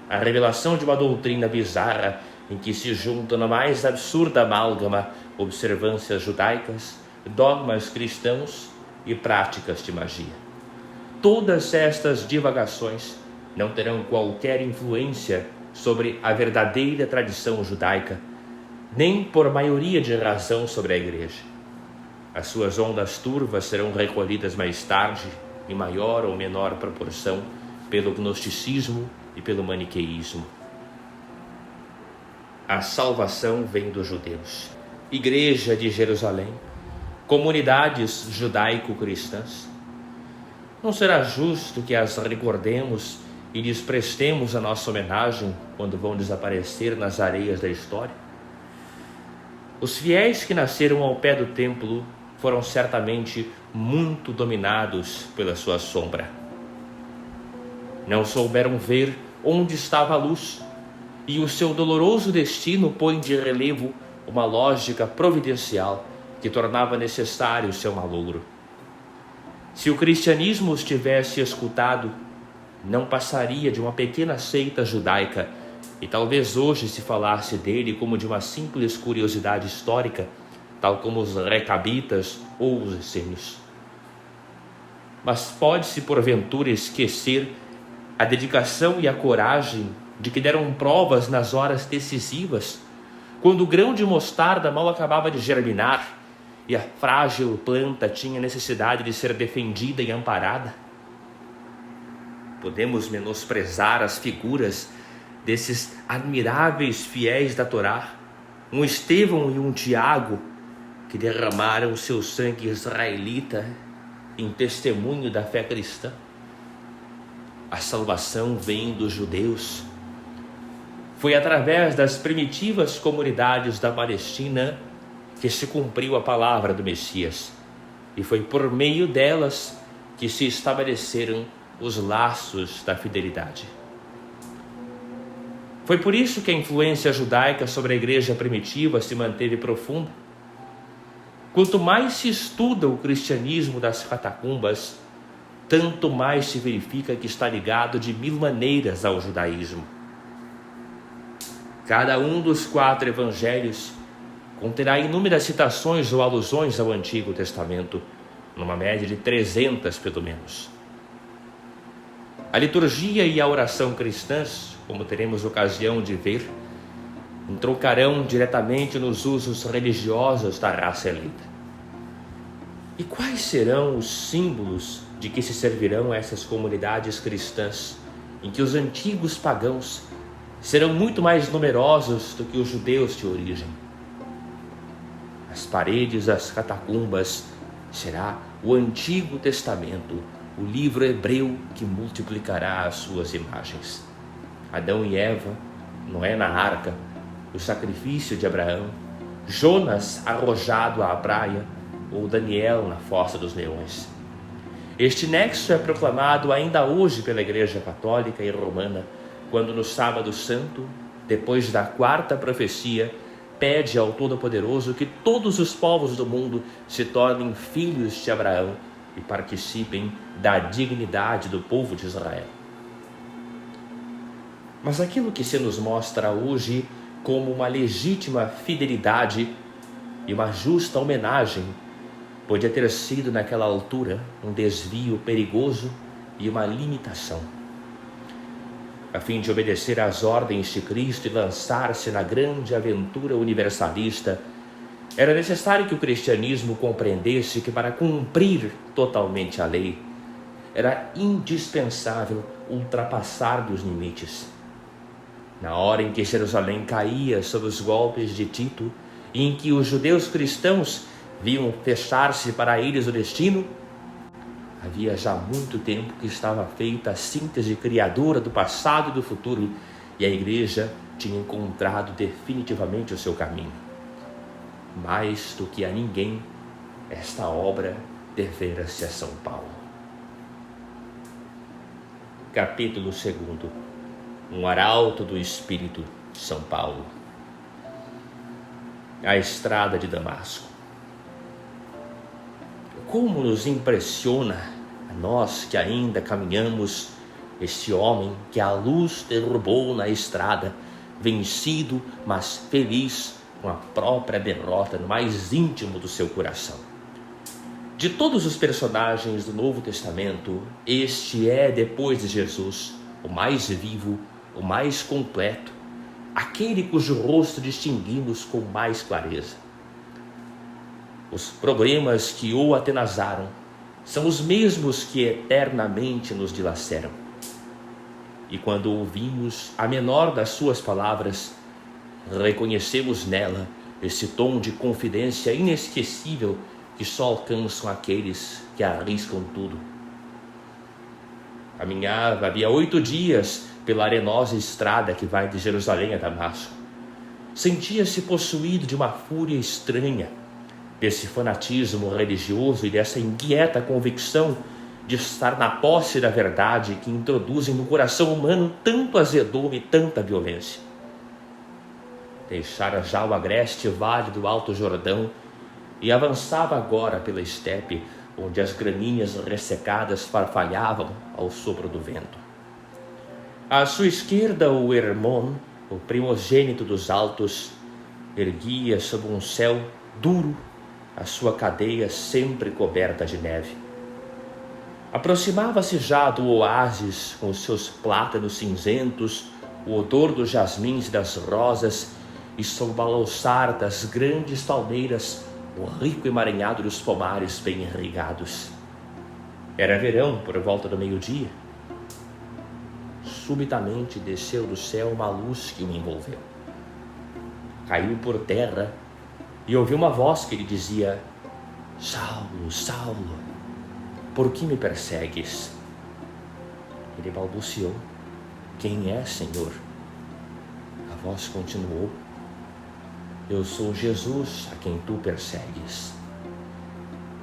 [SPEAKER 1] a revelação de uma doutrina bizarra em que se juntam na mais absurda amálgama observâncias judaicas, dogmas cristãos e práticas de magia. Todas estas divagações não terão qualquer influência sobre a verdadeira tradição judaica, nem por maioria de razão sobre a Igreja. As suas ondas turvas serão recolhidas mais tarde, em maior ou menor proporção, pelo gnosticismo e pelo maniqueísmo. A salvação vem dos judeus. Igreja de Jerusalém, comunidades judaico-cristãs, não será justo que as recordemos e lhes prestemos a nossa homenagem quando vão desaparecer nas areias da história? Os fiéis que nasceram ao pé do templo foram certamente muito dominados pela sua sombra. Não souberam ver onde estava a luz, e o seu doloroso destino põe de relevo uma lógica providencial que tornava necessário seu malouro. Se o cristianismo os tivesse escutado, não passaria de uma pequena seita judaica, e talvez hoje se falasse dele como de uma simples curiosidade histórica, tal como os recabitas ou os essênios. Mas pode-se porventura esquecer a dedicação e a coragem de que deram provas nas horas decisivas, quando o grão de mostarda mal acabava de germinar e a frágil planta tinha necessidade de ser defendida e amparada? Podemos menosprezar as figuras desses admiráveis fiéis da Torá, um Estevão e um Tiago, que derramaram seu sangue israelita em testemunho da fé cristã? A salvação vem dos judeus. Foi através das primitivas comunidades da Palestina que se cumpriu a palavra do Messias, e foi por meio delas que se estabeleceram os laços da fidelidade. Foi por isso que a influência judaica sobre a igreja primitiva se manteve profunda. Quanto mais se estuda o cristianismo das catacumbas, tanto mais se verifica que está ligado de mil maneiras ao judaísmo. Cada um dos 4 evangelhos conterá inúmeras citações ou alusões ao Antigo Testamento, numa média de 300 pelo menos. A liturgia e a oração cristãs, como teremos ocasião de ver, entroncarão diretamente nos usos religiosos da raça eleita. E quais serão os símbolos de que se servirão essas comunidades cristãs, em que os antigos pagãos serão muito mais numerosos do que os judeus de origem? As paredes das catacumbas será o Antigo Testamento, o livro hebreu que multiplicará as suas imagens. Adão e Eva, Noé na arca, o sacrifício de Abraão, Jonas arrojado à praia, ou Daniel na fossa dos leões. Este nexo é proclamado ainda hoje pela Igreja Católica e Romana, quando no Sábado Santo, depois da 4ª profecia, pede ao Todo-Poderoso que todos os povos do mundo se tornem filhos de Abraão e participem da dignidade do povo de Israel. Mas aquilo que se nos mostra hoje como uma legítima fidelidade e uma justa homenagem podia ter sido naquela altura um desvio perigoso e uma limitação. A fim de obedecer às ordens de Cristo e lançar-se na grande aventura universalista, era necessário que o cristianismo compreendesse que para cumprir totalmente a lei, era indispensável ultrapassar dos limites. Na hora em que Jerusalém caía sob os golpes de Tito e em que os judeus cristãos viam fechar-se para eles o destino, havia já muito tempo que estava feita a síntese criadora do passado e do futuro e a igreja tinha encontrado definitivamente o seu caminho. Mais do que a ninguém, esta obra devera-se a São Paulo. Capítulo 2. Um arauto do Espírito, São Paulo. A estrada de Damasco. Como nos impressiona a nós que ainda caminhamos este homem que a luz derrubou na estrada, vencido, mas feliz com a própria derrota no mais íntimo do seu coração. De todos os personagens do Novo Testamento, este é, depois de Jesus, o mais vivo, o mais completo, aquele cujo rosto distinguimos com mais clareza. Os problemas que o atenazaram são os mesmos que eternamente nos dilaceram. E quando ouvimos a menor das suas palavras, reconhecemos nela esse tom de confidência inesquecível que só alcançam aqueles que arriscam tudo. Caminhava havia 8 dias pela arenosa estrada que vai de Jerusalém a Damasco. Sentia-se possuído de uma fúria estranha, desse fanatismo religioso e dessa inquieta convicção de estar na posse da verdade que introduzem no coração humano tanto azedume e tanta violência. Deixara já o agreste vale do Alto Jordão e avançava agora pela estepe, onde as gramíneas ressecadas farfalhavam ao sopro do vento. À sua esquerda, o Hermon, o primogênito dos altos, erguia sob um céu duro a sua cadeia sempre coberta de neve. Aproximava-se já do oásis com os seus plátanos cinzentos, o odor dos jasmins e das rosas, e sob o balançar das grandes palmeiras, o rico emaranhado dos pomares bem irrigados. Era verão, por volta do meio-dia. Subitamente desceu do céu uma luz que o envolveu. Caiu por terra e ouviu uma voz que lhe dizia: Saulo, Saulo, por que me persegues? Ele balbuciou: Quem é, Senhor? A voz continuou: Eu sou Jesus a quem tu persegues.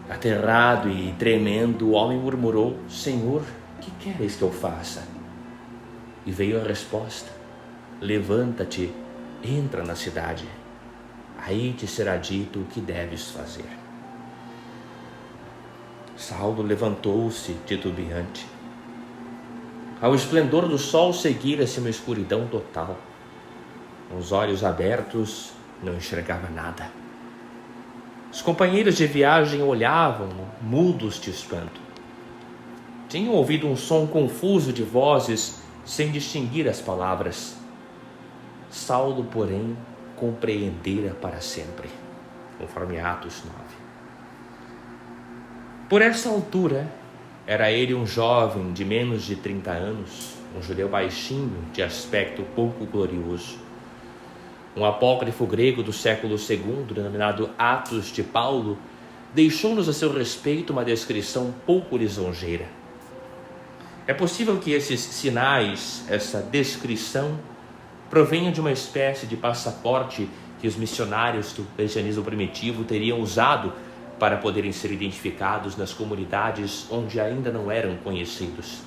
[SPEAKER 1] Aterrado e tremendo, o homem murmurou: Senhor, que queres que eu faça? E veio a resposta: Levanta-te, entra na cidade. Aí te será dito o que deves fazer. Saulo levantou-se titubeante. Ao esplendor do sol seguira-se uma escuridão total. Com os olhos abertos, não enxergava nada. Os companheiros de viagem olhavam, mudos de espanto. Tinham ouvido um som confuso de vozes, sem distinguir as palavras. Saulo, porém, compreendera para sempre, conforme Atos 9. Por essa altura, era ele um jovem de menos de 30 anos, um judeu baixinho, de aspecto pouco glorioso. Um apócrifo grego do século II, denominado Atos de Paulo, deixou-nos a seu respeito uma descrição pouco lisonjeira. É possível que esses sinais, essa descrição, provenham de uma espécie de passaporte que os missionários do cristianismo primitivo teriam usado para poderem ser identificados nas comunidades onde ainda não eram conhecidos.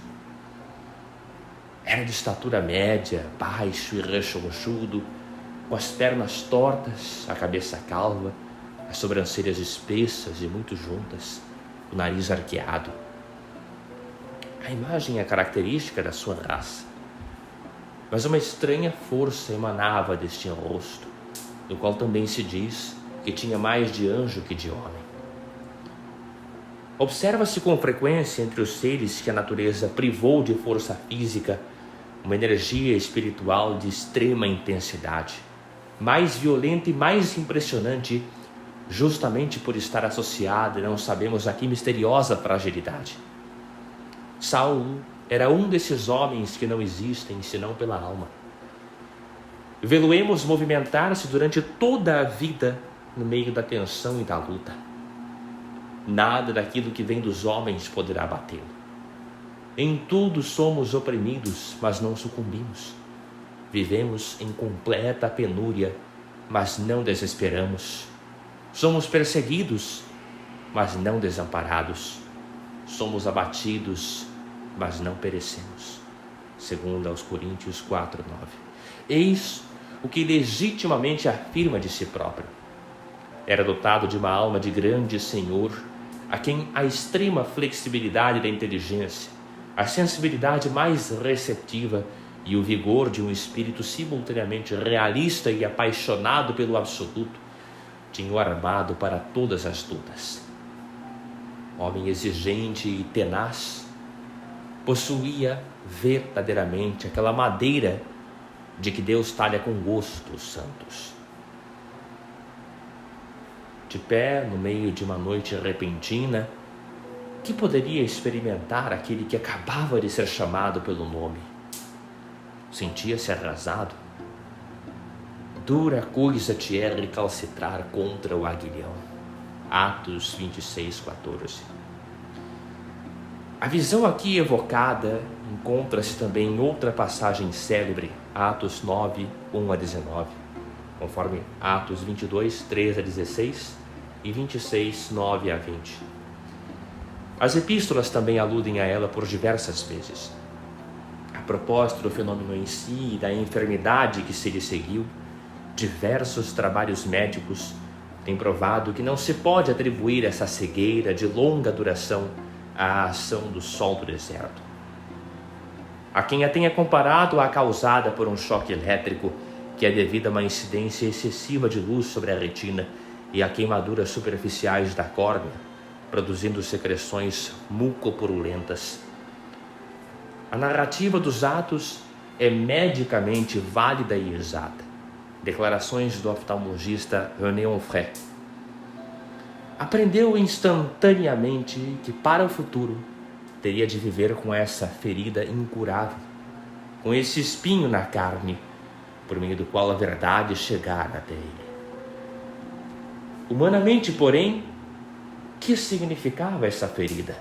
[SPEAKER 1] Era de estatura média, baixo e rechonchudo, com as pernas tortas, a cabeça calva, as sobrancelhas espessas e muito juntas, o nariz arqueado. A imagem é característica da sua raça, mas uma estranha força emanava deste rosto, do qual também se diz que tinha mais de anjo que de homem. Observa-se com frequência entre os seres que a natureza privou de força física uma energia espiritual de extrema intensidade, mais violenta e mais impressionante, justamente por estar associada, não sabemos a que misteriosa fragilidade. Saulo era um desses homens que não existem senão pela alma. Vê-lo-emos movimentar-se durante toda a vida no meio da tensão e da luta. Nada daquilo que vem dos homens poderá batê-lo. Em tudo somos oprimidos, mas não sucumbimos. Vivemos em completa penúria, mas não desesperamos. Somos perseguidos, mas não desamparados. Somos abatidos, mas não perecemos. Segundo aos Coríntios 4:9. Eis o que legitimamente afirma de si próprio. Era dotado de uma alma de grande Senhor, a quem a extrema flexibilidade da inteligência, a sensibilidade mais receptiva e o vigor de um espírito simultaneamente realista e apaixonado pelo absoluto tinham armado para todas as lutas. Homem exigente e tenaz, possuía verdadeiramente aquela madeira de que Deus talha com gosto os santos. De pé no meio de uma noite repentina, que poderia experimentar aquele que acabava de ser chamado pelo nome? Sentia-se arrasado. Dura coisa te é recalcitrar contra o aguilhão. Atos 26:14. A visão aqui evocada encontra-se também em outra passagem célebre, Atos 9:1-19, conforme Atos 22:13-16 e 26:9-20. As epístolas também aludem a ela por diversas vezes. A propósito do fenômeno em si e da enfermidade que se lhe seguiu, diversos trabalhos médicos têm provado que não se pode atribuir essa cegueira de longa duração à ação do sol do deserto. Há quem a tenha comparado à causada por um choque elétrico, que é devido a uma incidência excessiva de luz sobre a retina e a queimaduras superficiais da córnea, produzindo secreções mucopurulentas. A narrativa dos Atos é medicamente válida e exata. Declarações do oftalmologista René Onfray. Aprendeu instantaneamente que para o futuro teria de viver com essa ferida incurável, com esse espinho na carne, por meio do qual a verdade chegara até ele. Humanamente, porém, que significava essa ferida?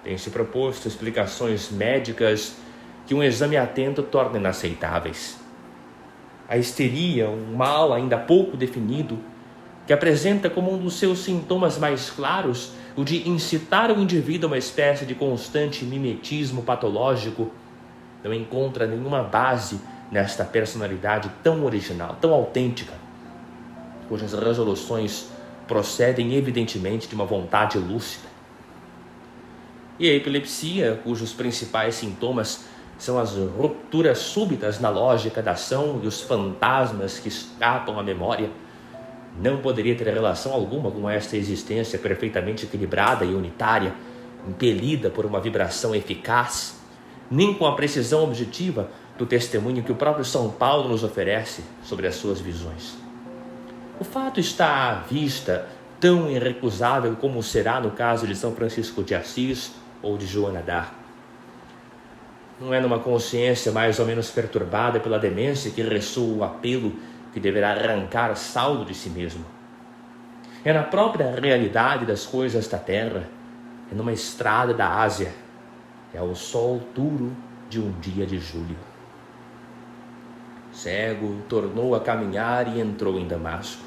[SPEAKER 1] Tem-se proposto explicações médicas que um exame atento torna inaceitáveis. A histeria, um mal ainda pouco definido, que apresenta como um dos seus sintomas mais claros o de incitar o indivíduo a uma espécie de constante mimetismo patológico, não encontra nenhuma base nesta personalidade tão original, tão autêntica, cujas resoluções procedem evidentemente de uma vontade lúcida. E a epilepsia, cujos principais sintomas são as rupturas súbitas na lógica da ação e os fantasmas que escapam à memória, não poderia ter relação alguma com esta existência perfeitamente equilibrada e unitária, impelida por uma vibração eficaz, nem com a precisão objetiva do testemunho que o próprio São Paulo nos oferece sobre as suas visões. O fato está à vista, tão irrecusável como será no caso de São Francisco de Assis ou de Joana d'Arc. Não é numa consciência mais ou menos perturbada pela demência que ressoa o apelo que deverá arrancar Saulo de si mesmo. É na própria realidade das coisas da terra, é numa estrada da Ásia, é ao sol duro de um dia de julho. Cego, tornou a caminhar e entrou em Damasco.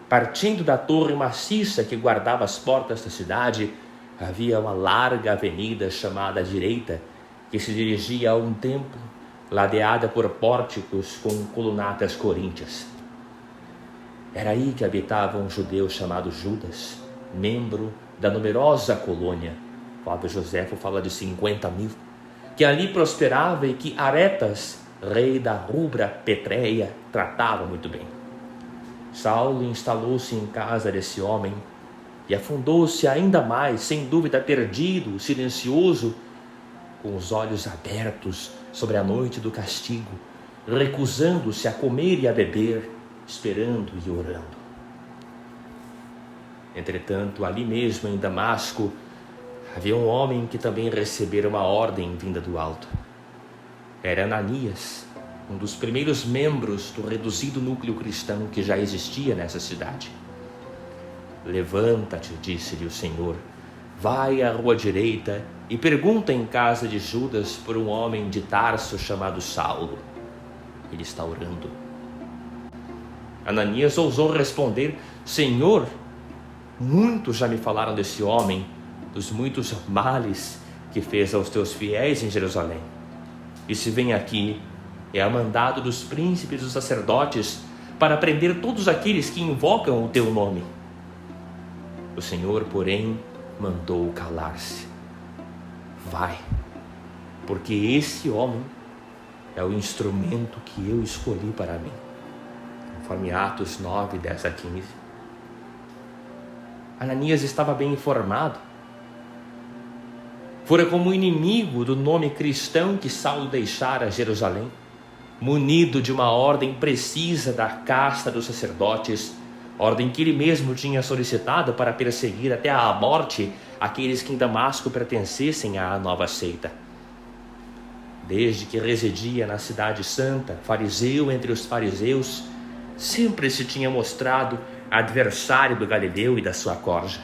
[SPEAKER 1] Partindo da torre maciça que guardava as portas da cidade, havia uma larga avenida chamada à direita, que se dirigia a um templo ladeada por pórticos com colunatas coríntias. Era aí que habitava um judeu chamado Judas, membro da numerosa colônia. Flávio Joséfo fala de 50.000, que ali prosperava e que Aretas, rei da rubra Petreia, tratava muito bem. Saulo instalou-se em casa desse homem e afundou-se ainda mais, sem dúvida perdido, silencioso, com os olhos abertos sobre a noite do castigo, recusando-se a comer e a beber, esperando e orando. Entretanto, ali mesmo em Damasco, havia um homem que também recebera uma ordem vinda do alto. Era Ananias, um dos primeiros membros do reduzido núcleo cristão que já existia nessa cidade. Levanta-te, disse-lhe o Senhor, vai à rua direita e pergunta em casa de Judas por um homem de Tarso chamado Saulo. Ele está orando. Ananias ousou responder, Senhor, muitos já me falaram desse homem, dos muitos males que fez aos teus fiéis em Jerusalém. E se vem aqui, é a mandado dos príncipes dos sacerdotes para prender todos aqueles que invocam o teu nome. O Senhor, porém, mandou calar-se. Vai, porque esse homem é o instrumento que eu escolhi para mim. Conforme Atos 9, 10 a 15. Ananias estava bem informado. Fora como inimigo do nome cristão que Saulo deixara Jerusalém, munido de uma ordem precisa da casta dos sacerdotes, ordem que ele mesmo tinha solicitado para perseguir até a morte aqueles que em Damasco pertencessem à nova seita. Desde que residia na cidade santa, fariseu entre os fariseus, sempre se tinha mostrado adversário do Galileu e da sua corja.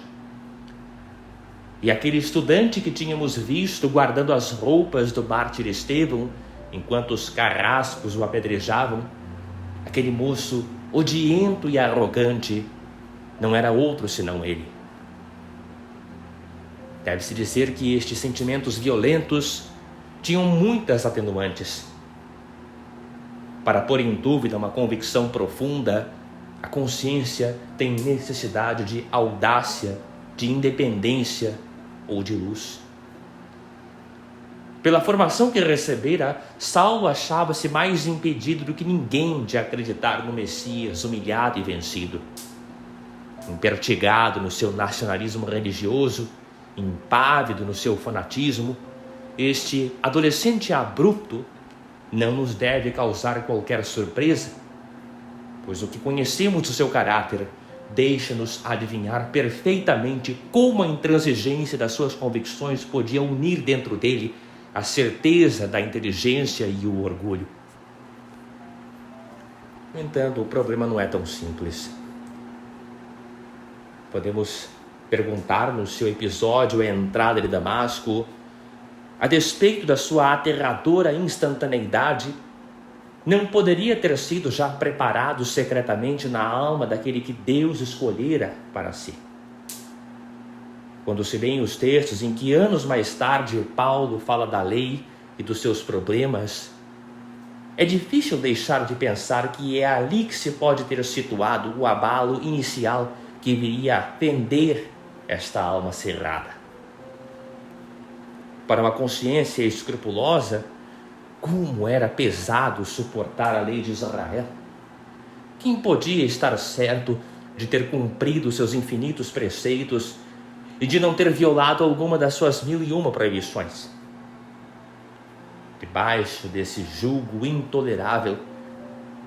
[SPEAKER 1] E aquele estudante que tínhamos visto guardando as roupas do mártir Estevão, enquanto os carrascos o apedrejavam, aquele moço odiento e arrogante, não era outro senão ele. Deve-se dizer que estes sentimentos violentos tinham muitas atenuantes. Para pôr em dúvida uma convicção profunda, a consciência tem necessidade de audácia, de independência ou de luz. Pela formação que recebera, Saulo achava-se mais impedido do que ninguém de acreditar no Messias humilhado e vencido. Impertigado no seu nacionalismo religioso, impávido no seu fanatismo, este adolescente abrupto não nos deve causar qualquer surpresa, pois o que conhecemos do seu caráter deixa-nos adivinhar perfeitamente como a intransigência das suas convicções podia unir dentro dele a certeza da inteligência e o orgulho. No entanto, o problema não é tão simples. Podemos perguntar-nos se o episódio é a entrada de Damasco, a despeito da sua aterradora instantaneidade, não poderia ter sido já preparado secretamente na alma daquele que Deus escolhera para si. Quando se leem os textos em que anos mais tarde Paulo fala da lei e dos seus problemas, é difícil deixar de pensar que é ali que se pode ter situado o abalo inicial que viria a fender esta alma cerrada. Para uma consciência escrupulosa, como era pesado suportar a lei de Israel? Quem podia estar certo de ter cumprido seus infinitos preceitos e de não ter violado alguma das suas 1001 proibições? Debaixo desse jugo intolerável,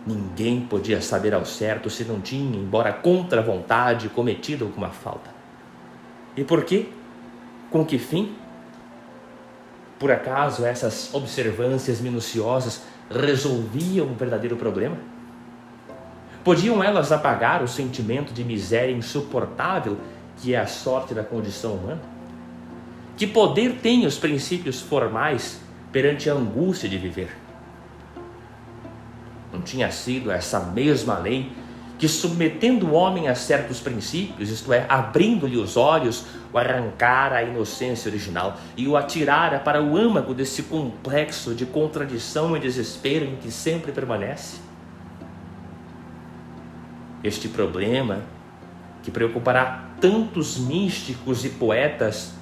[SPEAKER 1] ninguém podia saber ao certo se não tinha, embora contra a vontade, cometido alguma falta. E por quê? Com que fim? Por acaso essas observâncias minuciosas resolviam o verdadeiro problema? Podiam elas apagar o sentimento de miséria insuportável que é a sorte da condição humana? Que poder têm os princípios formais perante a angústia de viver? Não tinha sido essa mesma lei que, submetendo o homem a certos princípios, isto é, abrindo-lhe os olhos, o arrancara a inocência original e o atirara para o âmago desse complexo de contradição e desespero em que sempre permanece? Este problema, que preocupará tantos místicos e poetas,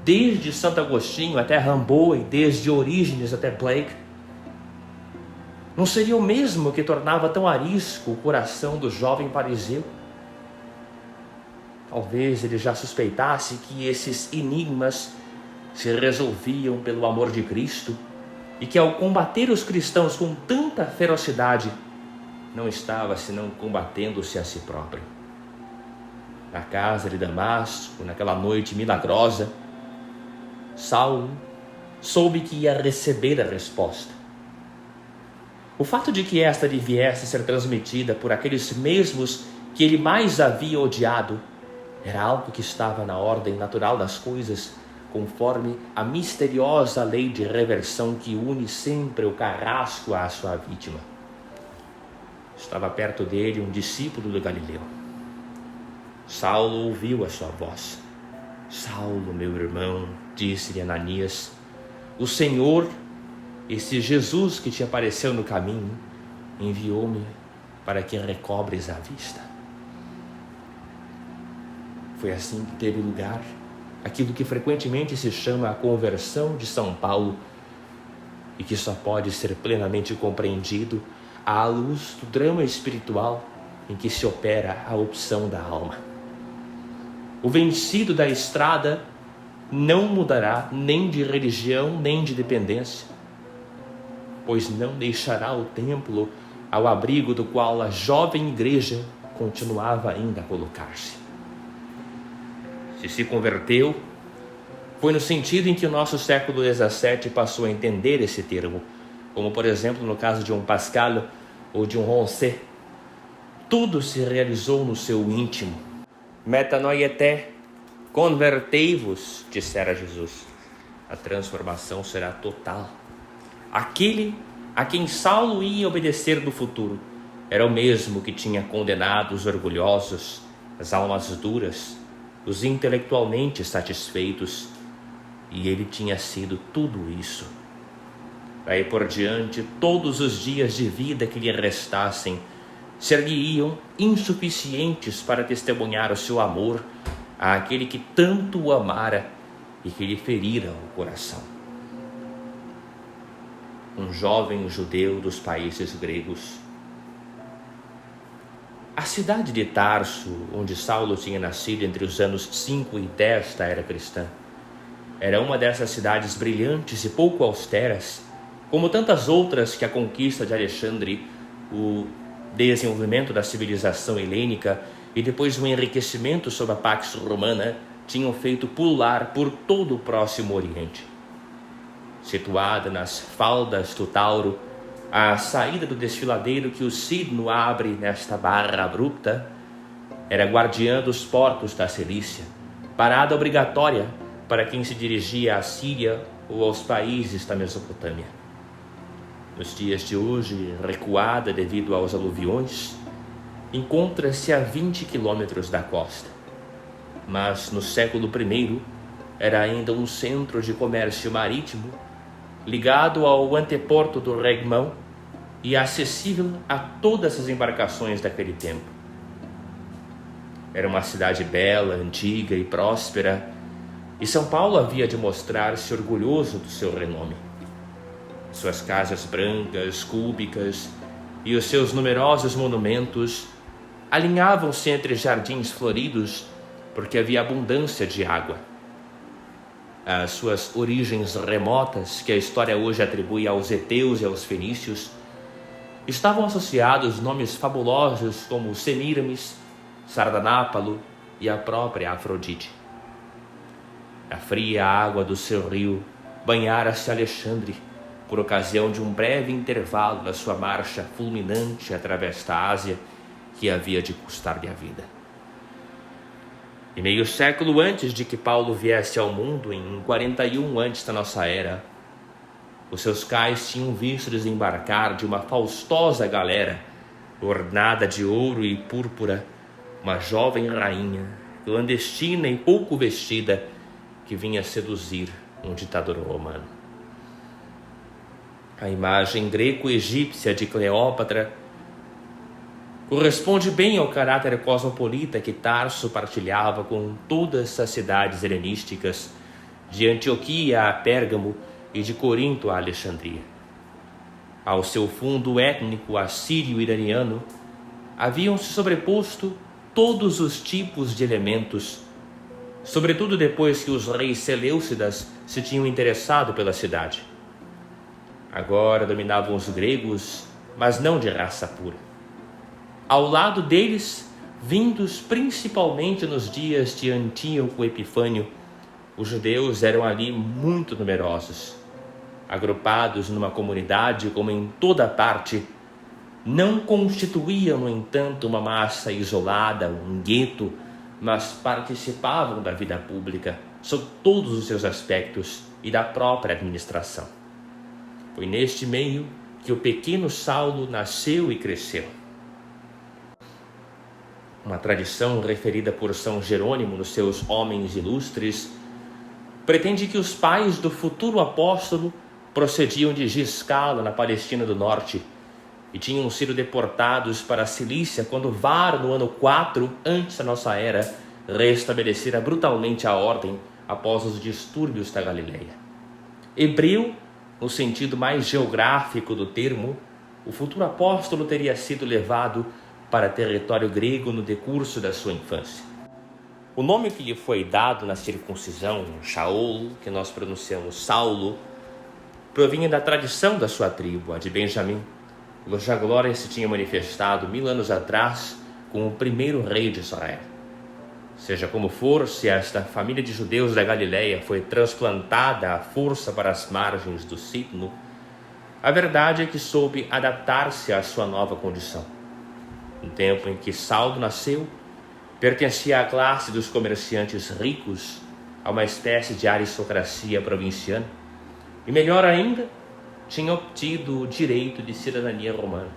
[SPEAKER 1] desde Santo Agostinho até Rimbaud e desde Orígenes até Blake, não seria o mesmo que tornava tão arisco o coração do jovem fariseu? Talvez ele já suspeitasse que esses enigmas se resolviam pelo amor de Cristo e que, ao combater os cristãos com tanta ferocidade, não estava senão combatendo-se a si próprio. Na casa de Damasco, naquela noite milagrosa, Saulo soube que ia receber a resposta. O fato de que esta lhe viesse a ser transmitida por aqueles mesmos que ele mais havia odiado era algo que estava na ordem natural das coisas, conforme a misteriosa lei de reversão que une sempre o carrasco à sua vítima. Estava perto dele um discípulo do Galileu. Saulo ouviu a sua voz. Saulo, meu irmão, disse-lhe Ananias, o Senhor, esse Jesus que te apareceu no caminho, enviou-me para que recobres a vista. Foi assim que teve lugar aquilo que frequentemente se chama a conversão de São Paulo e que só pode ser plenamente compreendido à luz do drama espiritual em que se opera a opção da alma. O vencido da estrada não mudará nem de religião nem de dependência, pois não deixará o templo ao abrigo do qual a jovem igreja continuava ainda a colocar-se. Se converteu, foi no sentido em que o nosso século XVII passou a entender esse termo, como por exemplo no caso de um Pascal ou de um Roncet. Tudo se realizou no seu íntimo. Metanoieté, convertei-vos, dissera Jesus. A transformação será total. Aquele a quem Saulo ia obedecer no futuro era o mesmo que tinha condenado os orgulhosos, as almas duras, os intelectualmente satisfeitos, e ele tinha sido tudo isso. Daí por diante, todos os dias de vida que lhe restassem ser-lhe-iam insuficientes para testemunhar o seu amor àquele que tanto o amara e que lhe ferira o coração. Um jovem judeu dos países gregos. A cidade de Tarso, onde Saulo tinha nascido entre os anos 5 e 10 da era cristã, era uma dessas cidades brilhantes e pouco austeras, como tantas outras que a conquista de Alexandre, o desenvolvimento da civilização helênica e depois o enriquecimento sob a Pax Romana tinham feito pular por todo o Próximo Oriente. Situada nas faldas do Tauro, à saída do desfiladeiro que o Cíno abre nesta barra abrupta, era guardiã dos portos da Cilícia, parada obrigatória para quem se dirigia à Síria ou aos países da Mesopotâmia. Nos dias de hoje, recuada devido aos aluviões, encontra-se a 20 quilômetros da costa, mas no século I era ainda um centro de comércio marítimo ligado ao anteporto do Regmão e acessível a todas as embarcações daquele tempo. Era uma cidade bela, antiga e próspera, e São Paulo havia de mostrar-se orgulhoso do seu renome. Suas casas brancas, cúbicas e os seus numerosos monumentos alinhavam-se entre jardins floridos porque havia abundância de água. As suas origens remotas, que a história hoje atribui aos heteus e aos fenícios, estavam associados nomes fabulosos como Semíramis, Sardanápalo e a própria Afrodite. A fria água do seu rio banhara-se Alexandre por ocasião de um breve intervalo na sua marcha fulminante através da Ásia que havia de custar-lhe a vida. E meio século antes de que Paulo viesse ao mundo, em 41 antes da nossa era, os seus cais tinham visto desembarcar de uma faustosa galera ornada de ouro e púrpura, uma jovem rainha, clandestina e pouco vestida, que vinha seduzir um ditador romano. A imagem greco-egípcia de Cleópatra corresponde bem ao caráter cosmopolita que Tarso partilhava com todas as cidades helenísticas, de Antioquia a Pérgamo e de Corinto a Alexandria. Ao seu fundo étnico assírio-iraniano, haviam se sobreposto todos os tipos de elementos, sobretudo depois que os reis seleucidas se tinham interessado pela cidade. Agora dominavam os gregos, mas não de raça pura. Ao lado deles, vindos principalmente nos dias de Antíoco Epifânio, os judeus eram ali muito numerosos. Agrupados numa comunidade como em toda parte, não constituíam, no entanto, uma massa isolada, um gueto, mas participavam da vida pública, sob todos os seus aspectos e da própria administração. Foi neste meio que o pequeno Saulo nasceu e cresceu. Uma tradição referida por São Jerônimo nos seus Homens Ilustres pretende que os pais do futuro apóstolo procediam de Giscala, na Palestina do Norte, e tinham sido deportados para a Cilícia quando Varo, no ano 4 antes da nossa era, restabelecera brutalmente a ordem após os distúrbios da Galileia. Hebreu, no sentido mais geográfico do termo, o futuro apóstolo teria sido levado para território grego no decurso da sua infância. O nome que lhe foi dado na circuncisão, Shaul, que nós pronunciamos Saulo, provinha da tradição da sua tribo, a de Benjamim, cuja glória se tinha manifestado 1000 anos atrás com o primeiro rei de Israel. Seja como for, se esta família de judeus da Galileia foi transplantada à força para as margens do Citno, a verdade é que soube adaptar-se à sua nova condição. No tempo em que Saulo nasceu, pertencia à classe dos comerciantes ricos, a uma espécie de aristocracia provinciana, e melhor ainda, tinha obtido o direito de cidadania romana.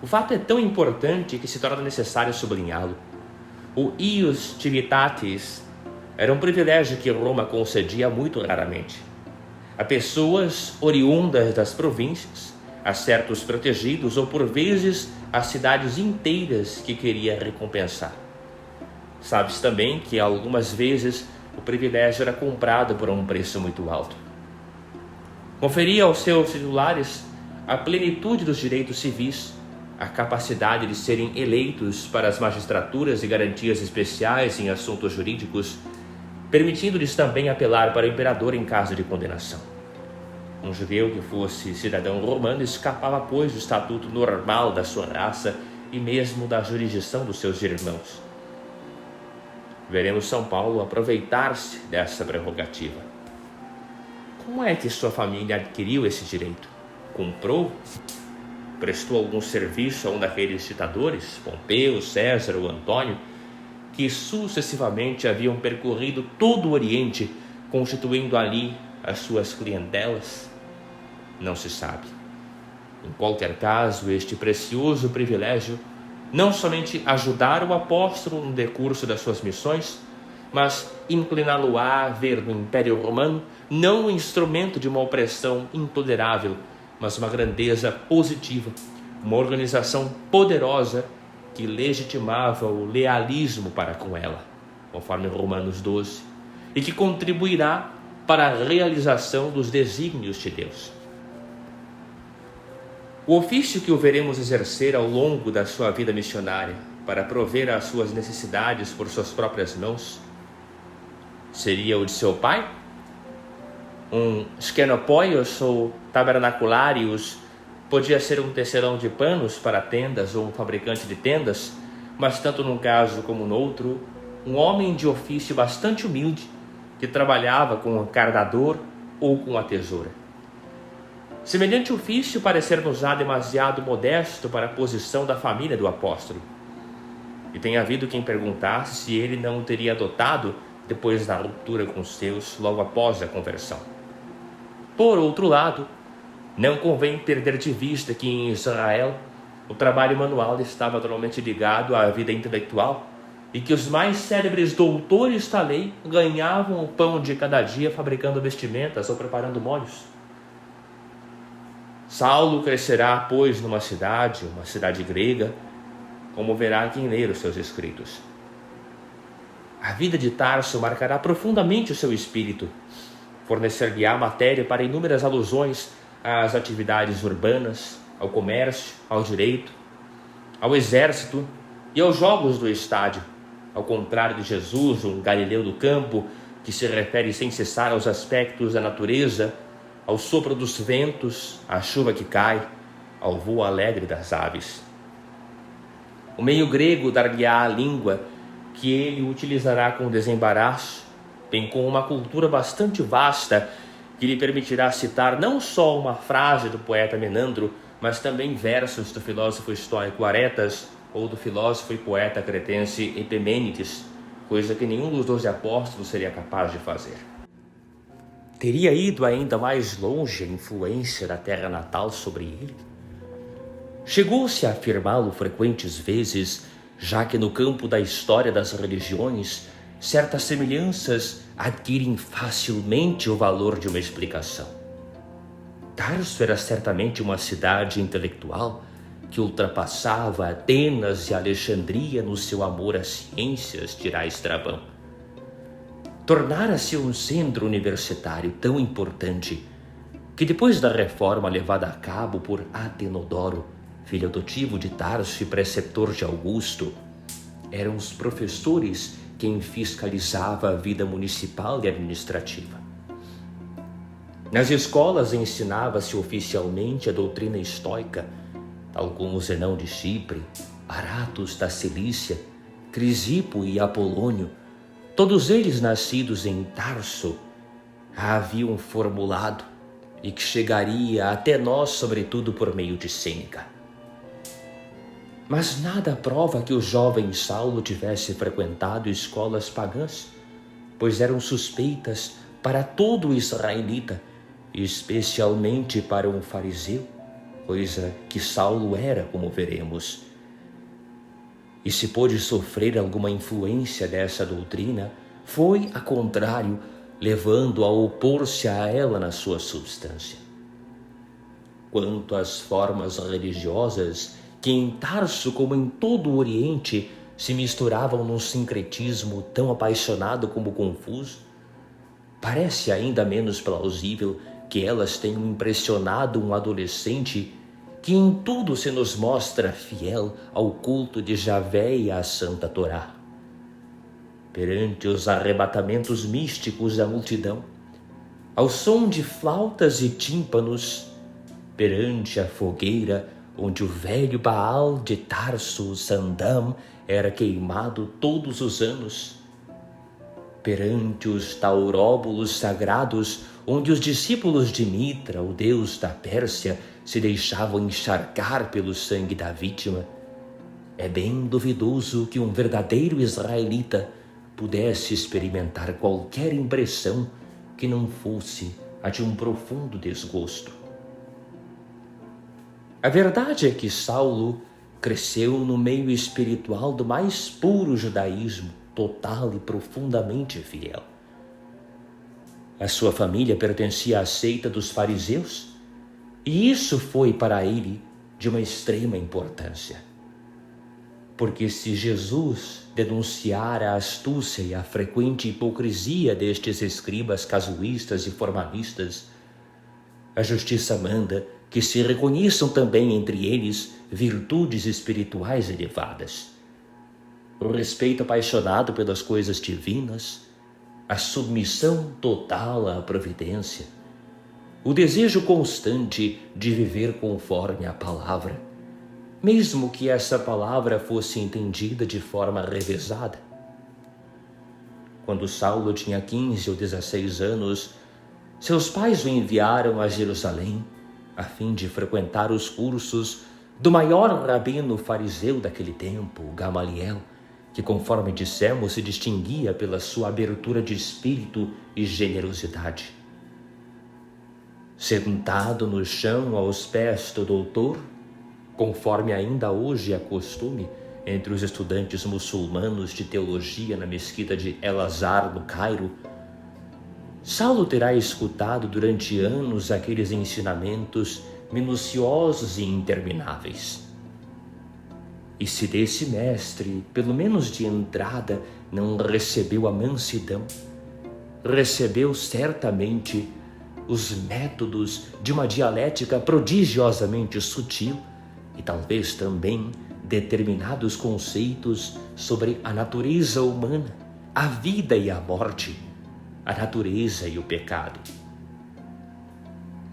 [SPEAKER 1] O fato é tão importante que se torna necessário sublinhá-lo. O ius civitatis era um privilégio que Roma concedia muito raramente a pessoas oriundas das províncias, a certos protegidos ou, por vezes, a cidades inteiras que queria recompensar. Sabe-se também que, algumas vezes, o privilégio era comprado por um preço muito alto. Conferia aos seus titulares a plenitude dos direitos civis, a capacidade de serem eleitos para as magistraturas e garantias especiais em assuntos jurídicos, permitindo-lhes também apelar para o imperador em caso de condenação. Um judeu que fosse cidadão romano escapava, pois, do estatuto normal da sua raça e mesmo da jurisdição dos seus irmãos. Veremos São Paulo aproveitar-se dessa prerrogativa. Como é que sua família adquiriu esse direito? Comprou? Prestou algum serviço a um daqueles ditadores, Pompeu, César ou Antônio, que sucessivamente haviam percorrido todo o Oriente, constituindo ali as suas clientelas? Não se sabe. Em qualquer caso, este precioso privilégio não somente ajudara o apóstolo no decurso das suas missões, mas incliná-lo-á a ver no Império Romano não um instrumento de uma opressão intolerável, mas uma grandeza positiva, uma organização poderosa que legitimava o lealismo para com ela, conforme Romanos 12, e que contribuirá para a realização dos desígnios de Deus. O ofício que o veremos exercer ao longo da sua vida missionária para prover às suas necessidades por suas próprias mãos seria o de seu pai? Um skenopoios ou tabernacularius podia ser um tecelão de panos para tendas ou um fabricante de tendas, mas tanto num caso como no outro, um homem de ofício bastante humilde que trabalhava com o cardador ou com a tesoura. Semelhante ofício parecer-nos-á demasiado modesto para a posição da família do apóstolo. E tem havido quem perguntasse se ele não o teria adotado depois da ruptura com os seus, logo após a conversão. Por outro lado, não convém perder de vista que em Israel o trabalho manual estava naturalmente ligado à vida intelectual e que os mais célebres doutores da lei ganhavam o pão de cada dia fabricando vestimentas ou preparando molhos. Saulo crescerá, pois, numa cidade, uma cidade grega, como verá quem ler os seus escritos. A vida de Tarso marcará profundamente o seu espírito, fornecer-lhe-á matéria para inúmeras alusões às atividades urbanas, ao comércio, ao direito, ao exército e aos jogos do estádio, ao contrário de Jesus, um Galileu do campo, que se refere sem cessar aos aspectos da natureza, ao sopro dos ventos, à chuva que cai, ao voo alegre das aves. O meio grego dar-lhe-á a língua que ele utilizará com desembaraço, bem como uma cultura bastante vasta que lhe permitirá citar não só uma frase do poeta Menandro, mas também versos do filósofo estoico Aretas ou do filósofo e poeta cretense Epimênides, coisa que nenhum dos 12 apóstolos seria capaz de fazer. Teria ido ainda mais longe a influência da terra natal sobre ele? Chegou-se a afirmá-lo frequentes vezes, já que no campo da história das religiões, certas semelhanças adquirem facilmente o valor de uma explicação. Tarso era certamente uma cidade intelectual que ultrapassava Atenas e Alexandria no seu amor às ciências, dirá Estrabão. Tornara-se um centro universitário tão importante que depois da reforma levada a cabo por Atenodoro, filho adotivo de Tarso e preceptor de Augusto, eram os professores quem fiscalizava a vida municipal e administrativa. Nas escolas ensinava-se oficialmente a doutrina estoica, tal como Zenão de Chipre, Aratus da Cilícia, Crisipo e Apolônio, todos eles nascidos em Tarso, a haviam formulado e que chegaria até nós sobretudo por meio de Sêneca. Mas nada prova que o jovem Saulo tivesse frequentado escolas pagãs, pois eram suspeitas para todo israelita, especialmente para um fariseu, coisa que Saulo era, como veremos. E se pôde sofrer alguma influência dessa doutrina, foi, a contrário, levando a opor-se a ela na sua substância. Quanto às formas religiosas, que em Tarso, como em todo o Oriente, se misturavam num sincretismo tão apaixonado como confuso, parece ainda menos plausível que elas tenham impressionado um adolescente que em tudo se nos mostra fiel ao culto de Javé e à Santa Torá. Perante os arrebatamentos místicos da multidão, ao som de flautas e tímpanos, perante a fogueira onde o velho Baal de Tarso, Sandam, era queimado todos os anos, perante os tauróbulos sagrados, onde os discípulos de Mitra, o deus da Pérsia, se deixavam encharcar pelo sangue da vítima, é bem duvidoso que um verdadeiro israelita pudesse experimentar qualquer impressão que não fosse a de um profundo desgosto. A verdade é que Saulo cresceu no meio espiritual do mais puro judaísmo, total e profundamente fiel. A sua família pertencia à seita dos fariseus, e isso foi para ele de uma extrema importância. Porque se Jesus denunciara a astúcia e a frequente hipocrisia destes escribas casuístas e formalistas, a justiça manda que se reconheçam também entre eles virtudes espirituais elevadas. O respeito apaixonado pelas coisas divinas, a submissão total à providência, o desejo constante de viver conforme a palavra, mesmo que essa palavra fosse entendida de forma revezada. Quando Saulo tinha 15 ou 16 anos, seus pais o enviaram a Jerusalém a fim de frequentar os cursos do maior rabino fariseu daquele tempo, Gamaliel, que, conforme dissemos, se distinguia pela sua abertura de espírito e generosidade. Sentado no chão aos pés do doutor, Conforme ainda hoje é costume entre os estudantes muçulmanos de teologia na mesquita de El-Azhar, no Cairo, Saulo terá escutado durante anos aqueles ensinamentos minuciosos e intermináveis. E se desse mestre, pelo menos de entrada, não recebeu a mansidão, recebeu certamente os métodos de uma dialética prodigiosamente sutil e talvez também determinados conceitos sobre a natureza humana, a vida e a morte, a natureza e o pecado.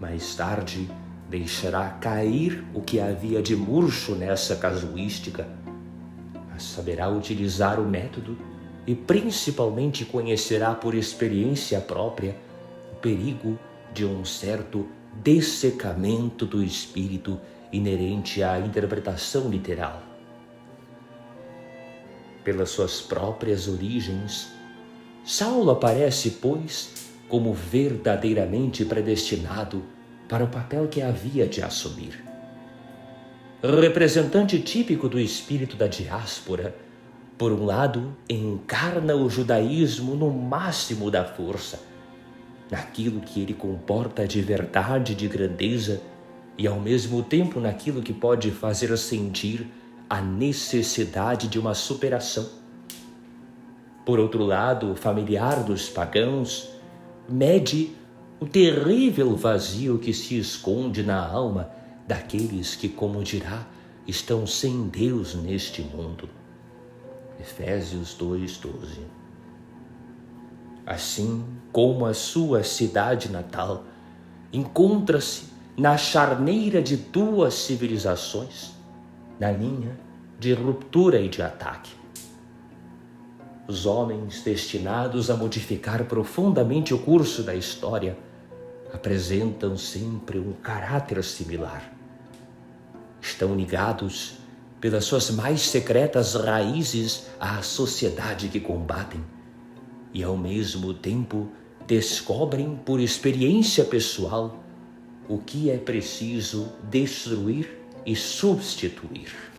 [SPEAKER 1] Mais tarde, deixará cair o que havia de murcho nessa casuística, mas saberá utilizar o método e principalmente conhecerá por experiência própria o perigo de um certo dessecamento do espírito inerente à interpretação literal. Pelas suas próprias origens, Saulo aparece, pois, como verdadeiramente predestinado para o papel que havia de assumir. Representante típico do espírito da diáspora, por um lado, encarna o judaísmo no máximo da força, naquilo que ele comporta de verdade e de grandeza, e ao mesmo tempo naquilo que pode fazer sentir a necessidade de uma superação. Por outro lado, familiar dos pagãos, mede o terrível vazio que se esconde na alma daqueles que, como dirá, estão sem Deus neste mundo. Efésios 2:12. Assim como a sua cidade natal encontra-se na charneira de duas civilizações, na linha de ruptura e de ataque. Os homens destinados a modificar profundamente o curso da história apresentam sempre um caráter similar. Estão ligados pelas suas mais secretas raízes à sociedade que combatem e, ao mesmo tempo, descobrem por experiência pessoal o que é preciso destruir e substituir.